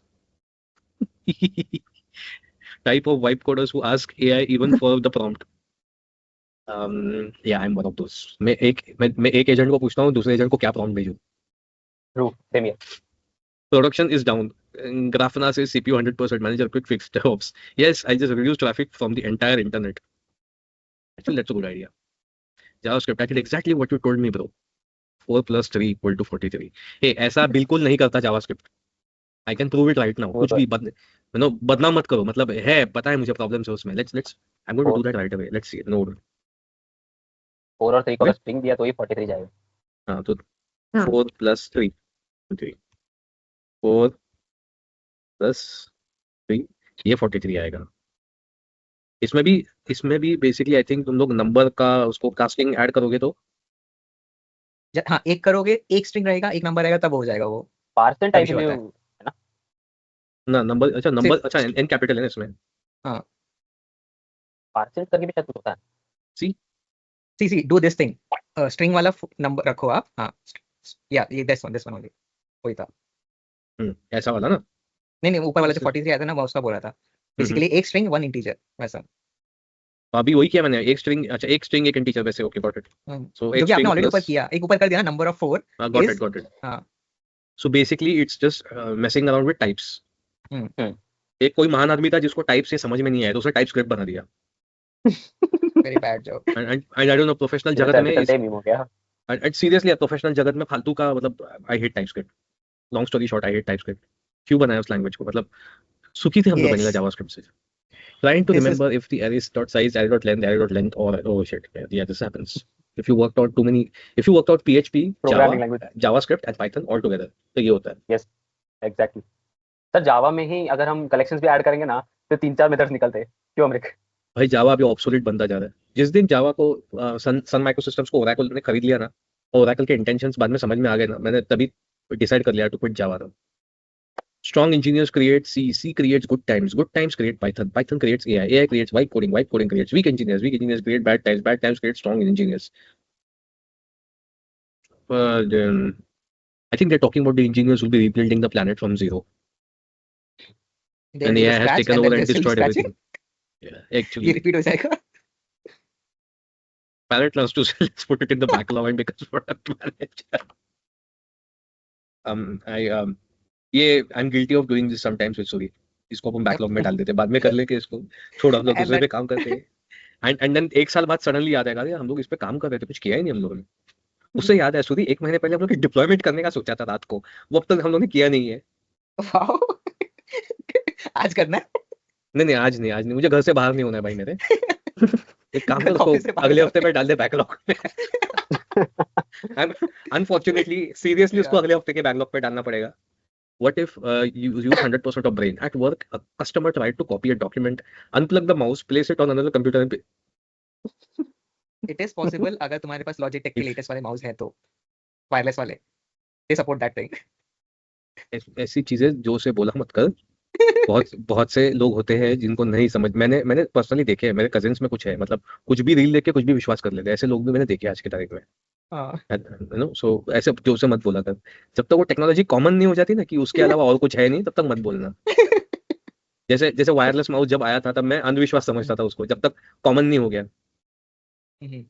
Type of wipe coders who ask AI even for the prompt. Yeah, I'm one of those. मैं एक agent को पूछता हूँ दूसरे agent को क्या prompt भेजूं. True, same here. Production is down. Grafana says CPU 100%. Manager quick fix DevOps. Yes, I just reduced traffic from the entire internet. Actually, that's a good idea. JavaScript, I did exactly what you told me, bro. 4 plus 3 equal to 43. Hey, ऐसा बिल्कुल नहीं करता JavaScript. I can prove it right now. कुछ भी बदनाम मत करो. मतलब है, पता है मुझे प्रॉब्लम्स है उसमें. Let's. I'm going to do that right away. Let's see. Node. 4 और 3 को अगर स्ट्रिंग दिया तो ये 43 जाएगा. हाँ तो 4 plus 3. 4 plus 3 ये 43 आएगा. इसमें भी बेसिकली आई थिंक तुम लोग नंबर का उसको कास्टिंग ऐड करोगे तो हाँ, एक करोगे, एक स्ट्रिंग रहेगा, एक नंबर रहेगा, तब हो जाएगा वो. पार्सेंट टाइप तभी में होता है. है ना. ना नंबर अच्छा एन कैपिटल है ना इसमें. हाँ, पार्सेंट करके भी शायद कुछ होता है. see do this thing. String वाला नंबर रखो आप. हाँ, या ये this one only. वही था. ऐसा वाला ना. नहीं ऊपर वाला जो 43 आया था ना, वो उसका बोल रहा था. बेसिकली एक स्ट्रिंग वन इंटीजर वैसा. अभी वही किया मैंने. एक स्ट्रिंग एक इंटीजर वैसे. Okay got it. सो जो कि आपने ऑलरेडी ऊपर किया, एक ऊपर कर दिया नंबर ऑफ 4. Got it. हाँ. So basically it's just messing around with types. एक कोई महान आदमी था जिसको टाइप से समझ में नहीं आया तो उसने टाइप स्क्रिप्ट बना दिया. Very bad job. And I don't know professional जगत में सेम ही हो गया. एंड सीरियसली प्रोफेशनल जगत में फालतू का मतलब I hate type script. Long story short, I hate type script. क्यों बनाया उस लैंग्वेज को? मतलब सुखी थे हम लोग बनेगा जावास्क्रिप्ट से. Trying to remember if the array dot size, array dot length, or oh shit, yeah, this happens. If you worked out PHP, Programming language, JavaScript and Python all together, तो ये होता है. Yes, exactly. सर जावा में ही अगर हम collections भी add करेंगे ना तो 3-4 मेथड्स निकलते हैं. क्यों अमरिक? भाई जावा अभी ऑब्सोलीट बनता जा रहा है. जिस दिन जावा को सन माइक्रोसिस्टम्स को ओरेकल ने खरीद लिया ना, ओरेकल के इंटेंशंस बाद में समझ में आ गए ना, मैंने तभी डिसाइड कर लिया to quit Java. Strong engineers create C. C creates good times. Good times create Python. Python creates AI. AI creates vibe coding. Vibe coding creates weak engineers. Weak engineers create bad times. Bad times create strong engineers. But I think they're talking about the engineers will be rebuilding the planet from zero. And AI has taken over and destroyed everything. Yeah, actually. ये repeat हो जाएगा. Planet loves to say, let's put it in the backlog and because product manager. ये I am guilty of doing this sometimes with Suri. इसको हम backlog में डाल देते हैं, बाद में कर लेके इसको छोड़, हम लोग दूसरे पे काम करते हैं. एंड देन एक साल बाद सडनली याद आएगा हम लोग इस पे काम कर रहे थे, कुछ किया ही नहीं हम लोगों ने. उससे याद है सूरी, 1 महीने पहले हम लोग डिप्लॉयमेंट करने का सोचा था रात को, वो अब तक हम लोग ने किया नहीं है. आज करना है? नहीं आज नहीं, मुझे घर से बाहर नहीं होना है भाई मेरे. एक काम कर, उसको अगले हफ्ते में डाल दे बैकलॉग में. अनफॉर्चुनेटली सीरियसली उसको अगले हफ्ते के बैकलॉग पे डालना पड़ेगा. What if you use 100% of brain? At work, a customer tried to copy a document, unplug the mouse, place it on another computer and It is possible अगर तुम्हारे पास Logitech के लेटेस्ट वाले माउस है तो, wireless वाले. they support that thing. ऐसी चीजें जो से बोला मत कर। बहुत बहुत से लोग होते हैं जिनको नहीं समझ, मैंने पर्सनली देखे हैं, मेरे कजिन्स में कुछ है, मतलब कुछ भी रील देख के कुछ भी विश्वास कर लेते हैं, ऐसे लोग भी मैंने देखे आज की तारीख में। हाँ नो, सो ऐसे जो से मत बोला कर। जब तक वो टेक्नोलॉजी कॉमन नहीं हो जाती ना कि उसके अलावा और कुछ है नहीं, तब तक मत बोलना। जैसे जैसे वायरलेस माउस जब आया था तब मैं अंधविश्वास समझता था उसको, जब तक कॉमन नहीं हो गया। हम्म।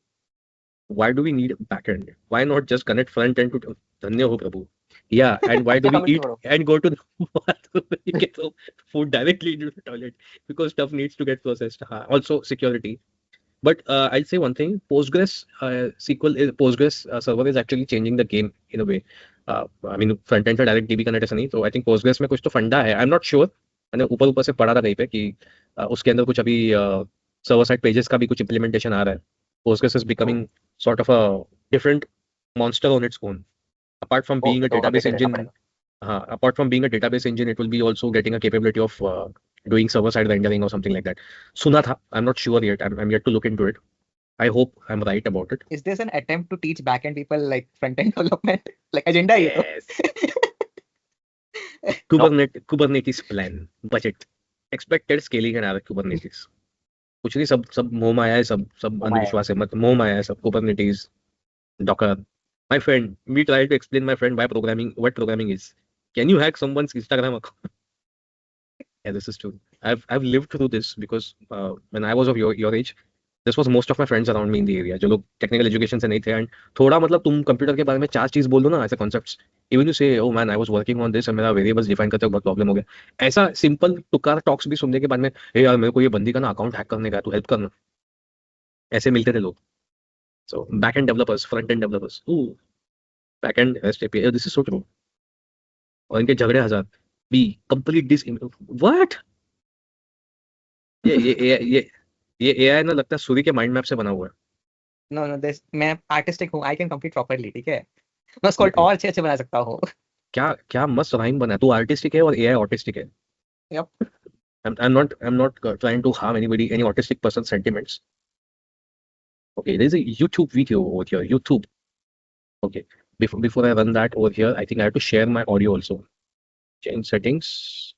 Why do we need backend? Why not just connect front end to धन्य हो प्रभु? Yeah, and why do we eat and go to the bathroom? You get the food directly into the toilet because stuff needs to get processed. Also security. But I'll say one thing: Postgres Postgres server is actually changing the game in a way. I mean, front end से direct DB connect ऐसा नहीं, तो I think Postgres में कुछ तो फंडा है. I'm not sure. मैंने ऊपर से पढ़ा था कहीं पे कि उसके अंदर कुछ अभी सर्वर साइड पेजेस का भी कुछ implementation आ रहा है. Postgres is becoming sort of a different monster on its own. Apart from being a database engine, it will be also getting a capability of doing server-side rendering or something like that. Suna tha, I'm not sure yet. I'm yet to look into it. I hope I'm right about it. Is this an attempt to teach backend people like front-end development? Like agenda hai ye to. Kubernetes plan, budget, expected scaling and other Kubernetes. कुछ नहीं, सब मोह माया है, सब अंधविश्वास है, मत मोह माया है सब। Kubernetes, Docker. My friend, we try to explain my friend what programming is. Can you hack someone's Instagram account? Yeah, this is true. I've lived through this because when I was of your age, this was most of my friends around me in the area जो लोग technical education से नहीं थे, and थोड़ा मतलब तुम computer के बारे में 4 चीज बोल दो ना, ऐसे कॉन्सेप्ट्स, इवन यू से oh man I was working on this और मेरा वेरिएबल्स डिफाइन करते हुए बहुत प्रॉब्लम हो गया, ऐसा सिंपल टुकार टॉक्स भी सुनने के बाद में, हे यार मेरे को ये बंदी का ना अकाउंट हैक करने का, तू हेल्प करना, ऐसे मिलते थे लोग। So back and developers, front end developers, back and rest API, this is so true. और इनके झगड़े हजार बी कंप्लीट दिस व्हाट, ये एआई ना लगता है सूर्य के माइंड मैप से बना हुआ है। No, this मैं आर्टिस्टिक हूँ, I can complete properly, ठीक है, मैं उसको और अच्छे बना सकता हूँ। क्या मस्त राइम बना है, तू आर्टिस्टिक है और एआई ऑटिस्टिक है। Yep. I'm not trying to harm any autistic person's sentiments. Okay, there's a YouTube video over here. YouTube. Okay, before I run that over here, I think I have to share my audio also. Change settings.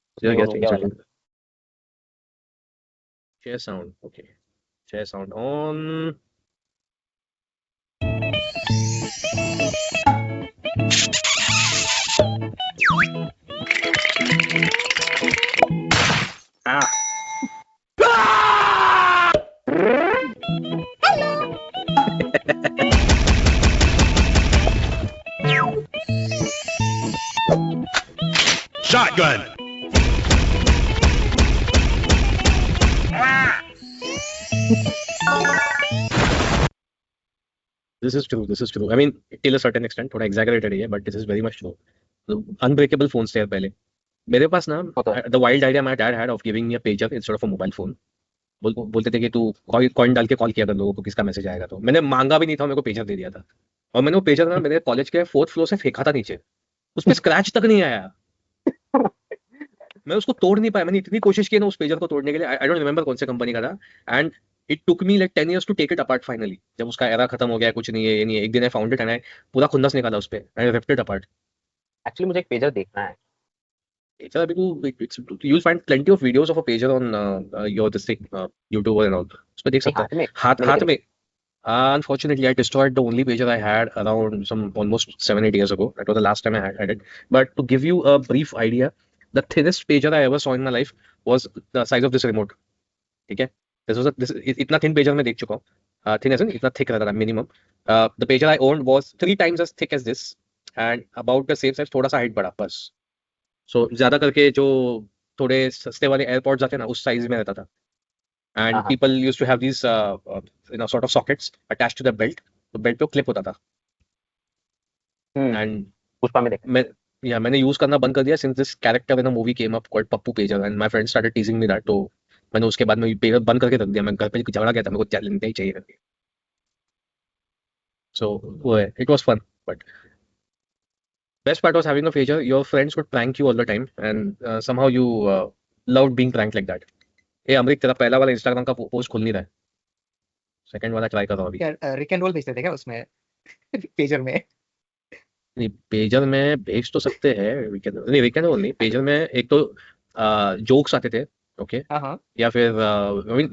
Share sound. Okay, share sound on. Shotgun. This is true. I mean, till a certain extent, थोड़ा exaggerated है, but this is very much true. Unbreakable phones थे पहले। मेरे पास ना, the wild idea my dad had of giving me a pager instead of a mobile phone. बोलते थे कि तू कॉइन डाल के कॉल किया कर लोगों को, किसका मैसेज आएगा, तो मैंने मांगा भी नहीं था, मेरे को पेजर दे दिया था, और मैंने वो पेजर ना मेरे कॉलेज के 4th फ्लोर से फेंका था नीचे, उस पर स्क्रैच तक नहीं आया। मैं उसको तोड़ नहीं पाया, मैंने इतनी कोशिश की ना उस पेजर को तोड़ने के लिए, आई डोंट रिमेंबर कौन से कंपनी का था, and it took me like 10 years to take it apart finally, जब उसका एरा खत्म हो गया, कुछ नहीं है, ये नहीं है, एक दिन I found it and I पूरा खुन्नस निकाला उस पे, आई रिप्ड इट अपार्ट। एक्चुअली मुझे एक पेजर देखना है। पेजर अभी तू you'll find plenty of videos of a pager on your this thing YouTube and all, उस पे देख सकता है। हाथ में unfortunately I destroyed the only pager I had around some almost 7-8 years ago. That was the last time I had it. But to give you a brief idea, the thinnest pager I ever saw in my life was the size of this remote. ठीक है, this इतना thin pager मैं देख चुका हूँ, thin as in इतना thick रहता था minimum. The pager I owned was 3 times as thick as this and about the same size, थोड़ा सा height बढ़ा बस। So ज्यादा करके जो थोड़े सस्ते वाले एयरपॉड्स आते हैं ना, उस साइज में रहता था, and people used to have these sort of sockets attached to the belt, तो बेल्ट पे क्लिप होता था, and पुष्पा में देख मैंने यूज करना बंद कर दिया since this character in a movie came up called Pappu pager, and my friends started teasing me that, तो मैंने उसके बाद में पेजर बंद करके रख दिया, मैं घर पे झगड़ा गया था, मेरे को लेना ही चाहिए करके। So it was fun, but best part was having a pager. Your friends would prank you all the time, and somehow you loved being pranked like that. Hey Amrik, तेरा पहला वाला इंस्टाग्राम का पोस्ट खुल नहीं रहा है, सेकंड वाला try कर रहा हूं अभी। रिक एंड रोल भेजते थे क्या उसमें पेजर में? नहीं पेजर में भेज तो सकते हैं, वीकेंड नहीं, पेजर में एक तो जोक्स आते थे, ओके, हाँ या फिर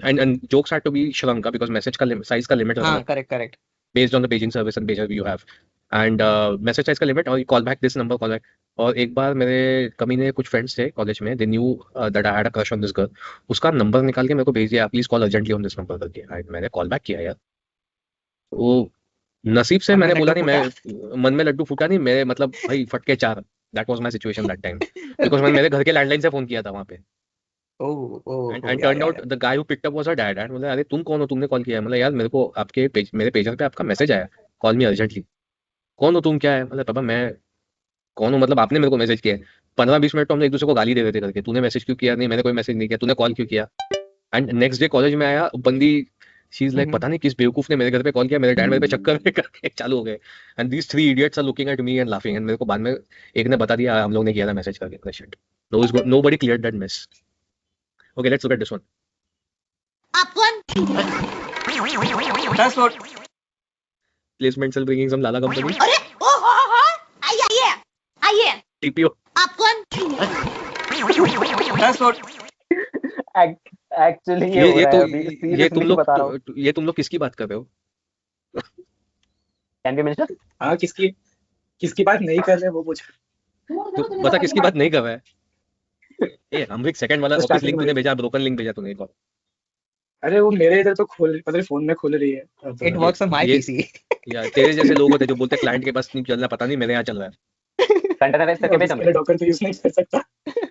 and jokes had to be shrunk because message का साइज का लिमिट हाँ, correct based on the paging service and pager you have and message size का लिमिट और call back this number call back. और एक बार मेरे कमीने कुछ फ्रेंड्स थे कॉलेज में, they knew that I had a crush on this girl, उसका नंबर निकाल के मेरे को भेज दिया, please call urgently on this number करके। मैंने कॉल बैक किया यार, वो नसीब से मन में मैंने बोला लड्डू नहीं, मैं मन में लड्डू फूटा नहीं, मेरे मतलब भाई फटके चार, that was my situation that time because मैंने मेरे घर के लैंडलाइन से फोन किया था वहाँ पे and turn out the guy who picked up was a dad and बोला अरे तुम कौन हो, तुमने कॉल किया? मतलब यार मेरे को आपके मेरे पेजर पे आपका मैसेज आया, कॉल मी अर्जेंटली। कौन हो तुम, क्या है? मतलब पापा मैं कौन हूँ, मतलब आपने मेरे को मैसेज किया है। 15-20 मिनट तो हम एक दूसरे को गाली दे रहे थे करके, तूने मैसेज क्यों किया? नहीं मैंने कोई मैसेज नहीं किया, तूने कॉल क्यों किया? एंड नेक्स्ट डे कॉलेज में आया बंदी, शी इज लाइक पता नहीं किस बेवकूफ ने मेरे घर पे कॉल किया, मेरे डैड मेरे पे चक्कर में करके चालू हो गए and these three idiots are looking at me and laughing and मेरे को बाद में एक ने बता दिया हम लोग ने किया था मैसेज करके। Shit, nobody cleared that miss. Okay let's look at this one. Placement cell bringing some लाला कंपनी। अरे ओ हो आइए टीपीओ। एक्चुअली ये तुम लोग किसकी बात कर रहे हो? Can be mention. हाँ किसकी बात नहीं कर रहे वो पूछ। तो बता किसकी बात नहीं कर रहा है? ए हम एक सेकंड वाला ऑफिस लिंक तूने भेजा, ब्रोकन लिंक भेजा तूने एक और। अरे वो मेरे इधर तो पता फोन में खुल रही है। It works on my PC. या तेरे जैसे लोग होते जो बोलते क्लाइंट के पास नहीं चल रहा, पता नहीं मेरे यहाँ चल रहा है। कंटेनराइज करके भेज मैं डॉकर तो यूज नहीं कर सकता।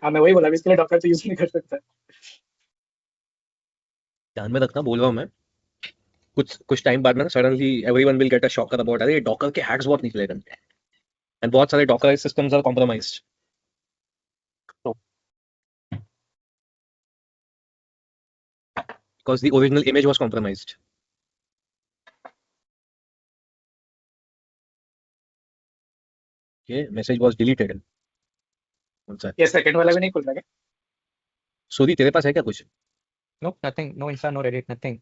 हाँ मैं वही बोला, इसके लिए डॉकर तो यूज नहीं कर सकता। ध्यान में रखना, बोल रहा हूँ मैं, कुछ टाइम बाद में ना suddenly everyone will get a shocker about अरे डॉकर के हैक्स बहुत निकले एंड बहुत सारे dockerised systems are compromised. Because the original image was compromised. Okay, message was deleted. What's that? ये सेकंड वाला भी नहीं खुल रहा क्या? सूरी तेरे पास है क्या कुछ? No nothing, no Insta, no Reddit, nothing.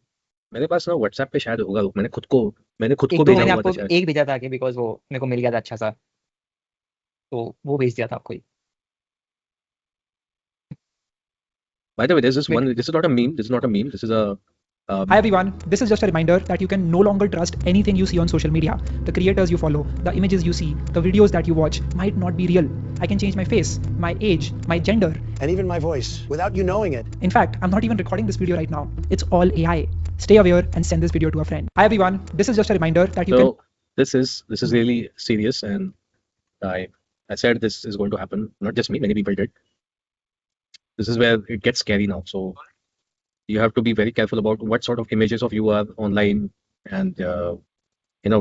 मेरे पास ना व्हाट्सएप पे शायद होगा, मैंने खुद को एक तो भेजा मैंने हुआ आपको था शायद। एक भेजा था कि बिकॉज वो मेरे को मिल गया था अच्छा सा, तो वो भेज दिया था आपको ही। By the way, this is not a meme. This is not a meme. This is a Hi everyone, this is just a reminder that you can no longer trust anything you see on social media. The creators you follow, the images you see, the videos that you watch might not be real. I can change my face, my age, my gender, and even my voice without you knowing it. In fact, I'm not even recording this video right now. It's all AI. Stay aware and send this video to a friend. Hi everyone, this is just a reminder that you can. This is really serious, and I said this is going to happen. Not just me, many people did. This is where it gets scary now. So you have to be very careful about what sort of images of you are online, and you know,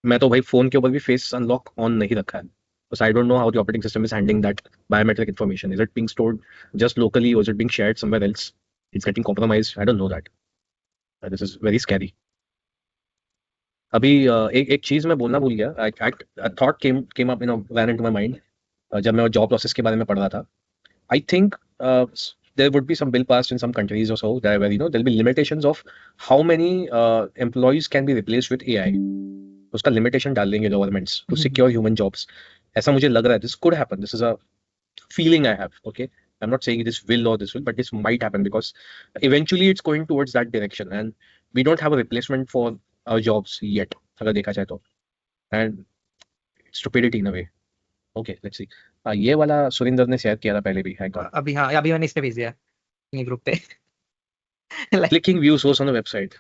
मैं तो भाई phone के ऊपर भी face unlock on नहीं रखा है, because I don't know how the operating system is handling that biometric information. Is it being stored just locally or is it being shared somewhere else? It's getting compromised. I don't know that. This is very scary. अभी एक चीज मैं बोलना भूल गया. A thought came up, ran into my mind जब मैं job process के बारे में पढ़ रहा था. I think there would be some bill passed in some countries or so that where there'll be limitations of how many employees can be replaced with AI. उसका limitation डाल देंगे governments to secure human jobs. ऐसा मुझे लग रहा है. This could happen. This is a feeling I have. Okay, I'm not saying this will or this will, but this might happen because eventually it's going towards that direction, and we don't have a replacement for our jobs yet. अगर देखा जाए तो, and stupidity in a way. Okay, let's see. ये वाला सुरेंद्र ने share किया था पहले भी. अभी मैंने इस पे भेज दिया ये ग्रुप पे. Clicking view source on the website.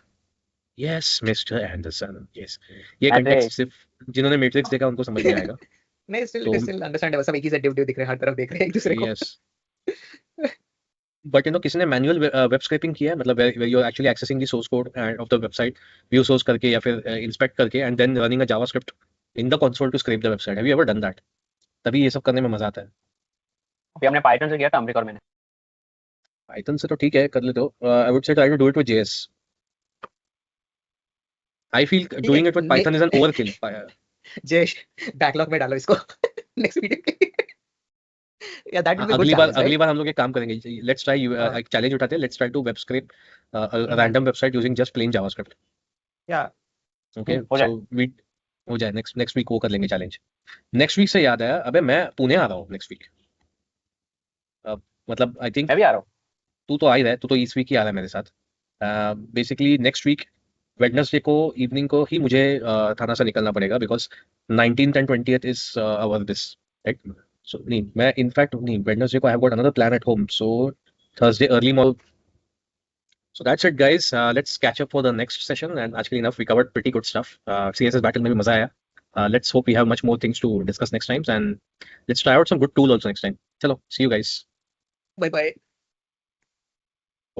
Yes, Mr. Anderson. Yes. ये कंटेक्स्ट सिर्फ जिन्होंने मैट्रिक्स देखा उनको समझ में आएगा. नहीं, still understandable. सब एक ही से डिव दिख रहे हैं, हर तरफ देख रहे हैं एक दूसरे को. Yes. But किसने मैनुअल वेब स्क्रैपिंग किया है, मतलब where you are actually accessing the source code of the website, view source करके या फिर inspect करके, and then running a JavaScript in the console to scrape the website. Have you ever done that? तभी ये सब करने में मजा आता है. अभी हमने पाइथन से किया था, अमरीका और मैंने. पाइथन से तो ठीक है, कर लेते हो. I would say try to do it with JS. I feel doing it with Python is an overkill. Jayesh backlog में डालो इसको नेक्स्ट वीडियो के. Yeah, that will be अगली बार हम लोग एक काम करेंगे. Let's try एक चैलेंज उठाते हैं. Let's try to web scrape a random website using just plain JavaScript. Yeah. Okay. So हो जाए नेक्स्ट वीक वो कर लेंगे चैलेंज। नेक्स्ट वीक से याद आया, अबे मैं पुणे आ रहा हूँ नेक्स्ट वीक। मतलब आई थिंक मैं भी आ रहा हूँ। तू तो आ ही रहा है, तू तो इस वीक ही आ रहा है मेरे साथ। बेसिकली नेक्स्ट वीक वेडनेसडे को इवनिंग को ही मुझे थाना से निकलना पड़ेगा, because 19th and 20th is our this, right. So नहीं, मैं इनफैक्ट नहीं, वेडनेसडे को I have got another plan at home, so Thursday early morning. So that's it, guys. Let's catch up for the next session. And actually enough, we covered pretty good stuff. CSS battle में भी मजा आया. Let's hope we have much more things to discuss next time, and let's try out some good tool also next time. Chalo, see you guys. Bye bye.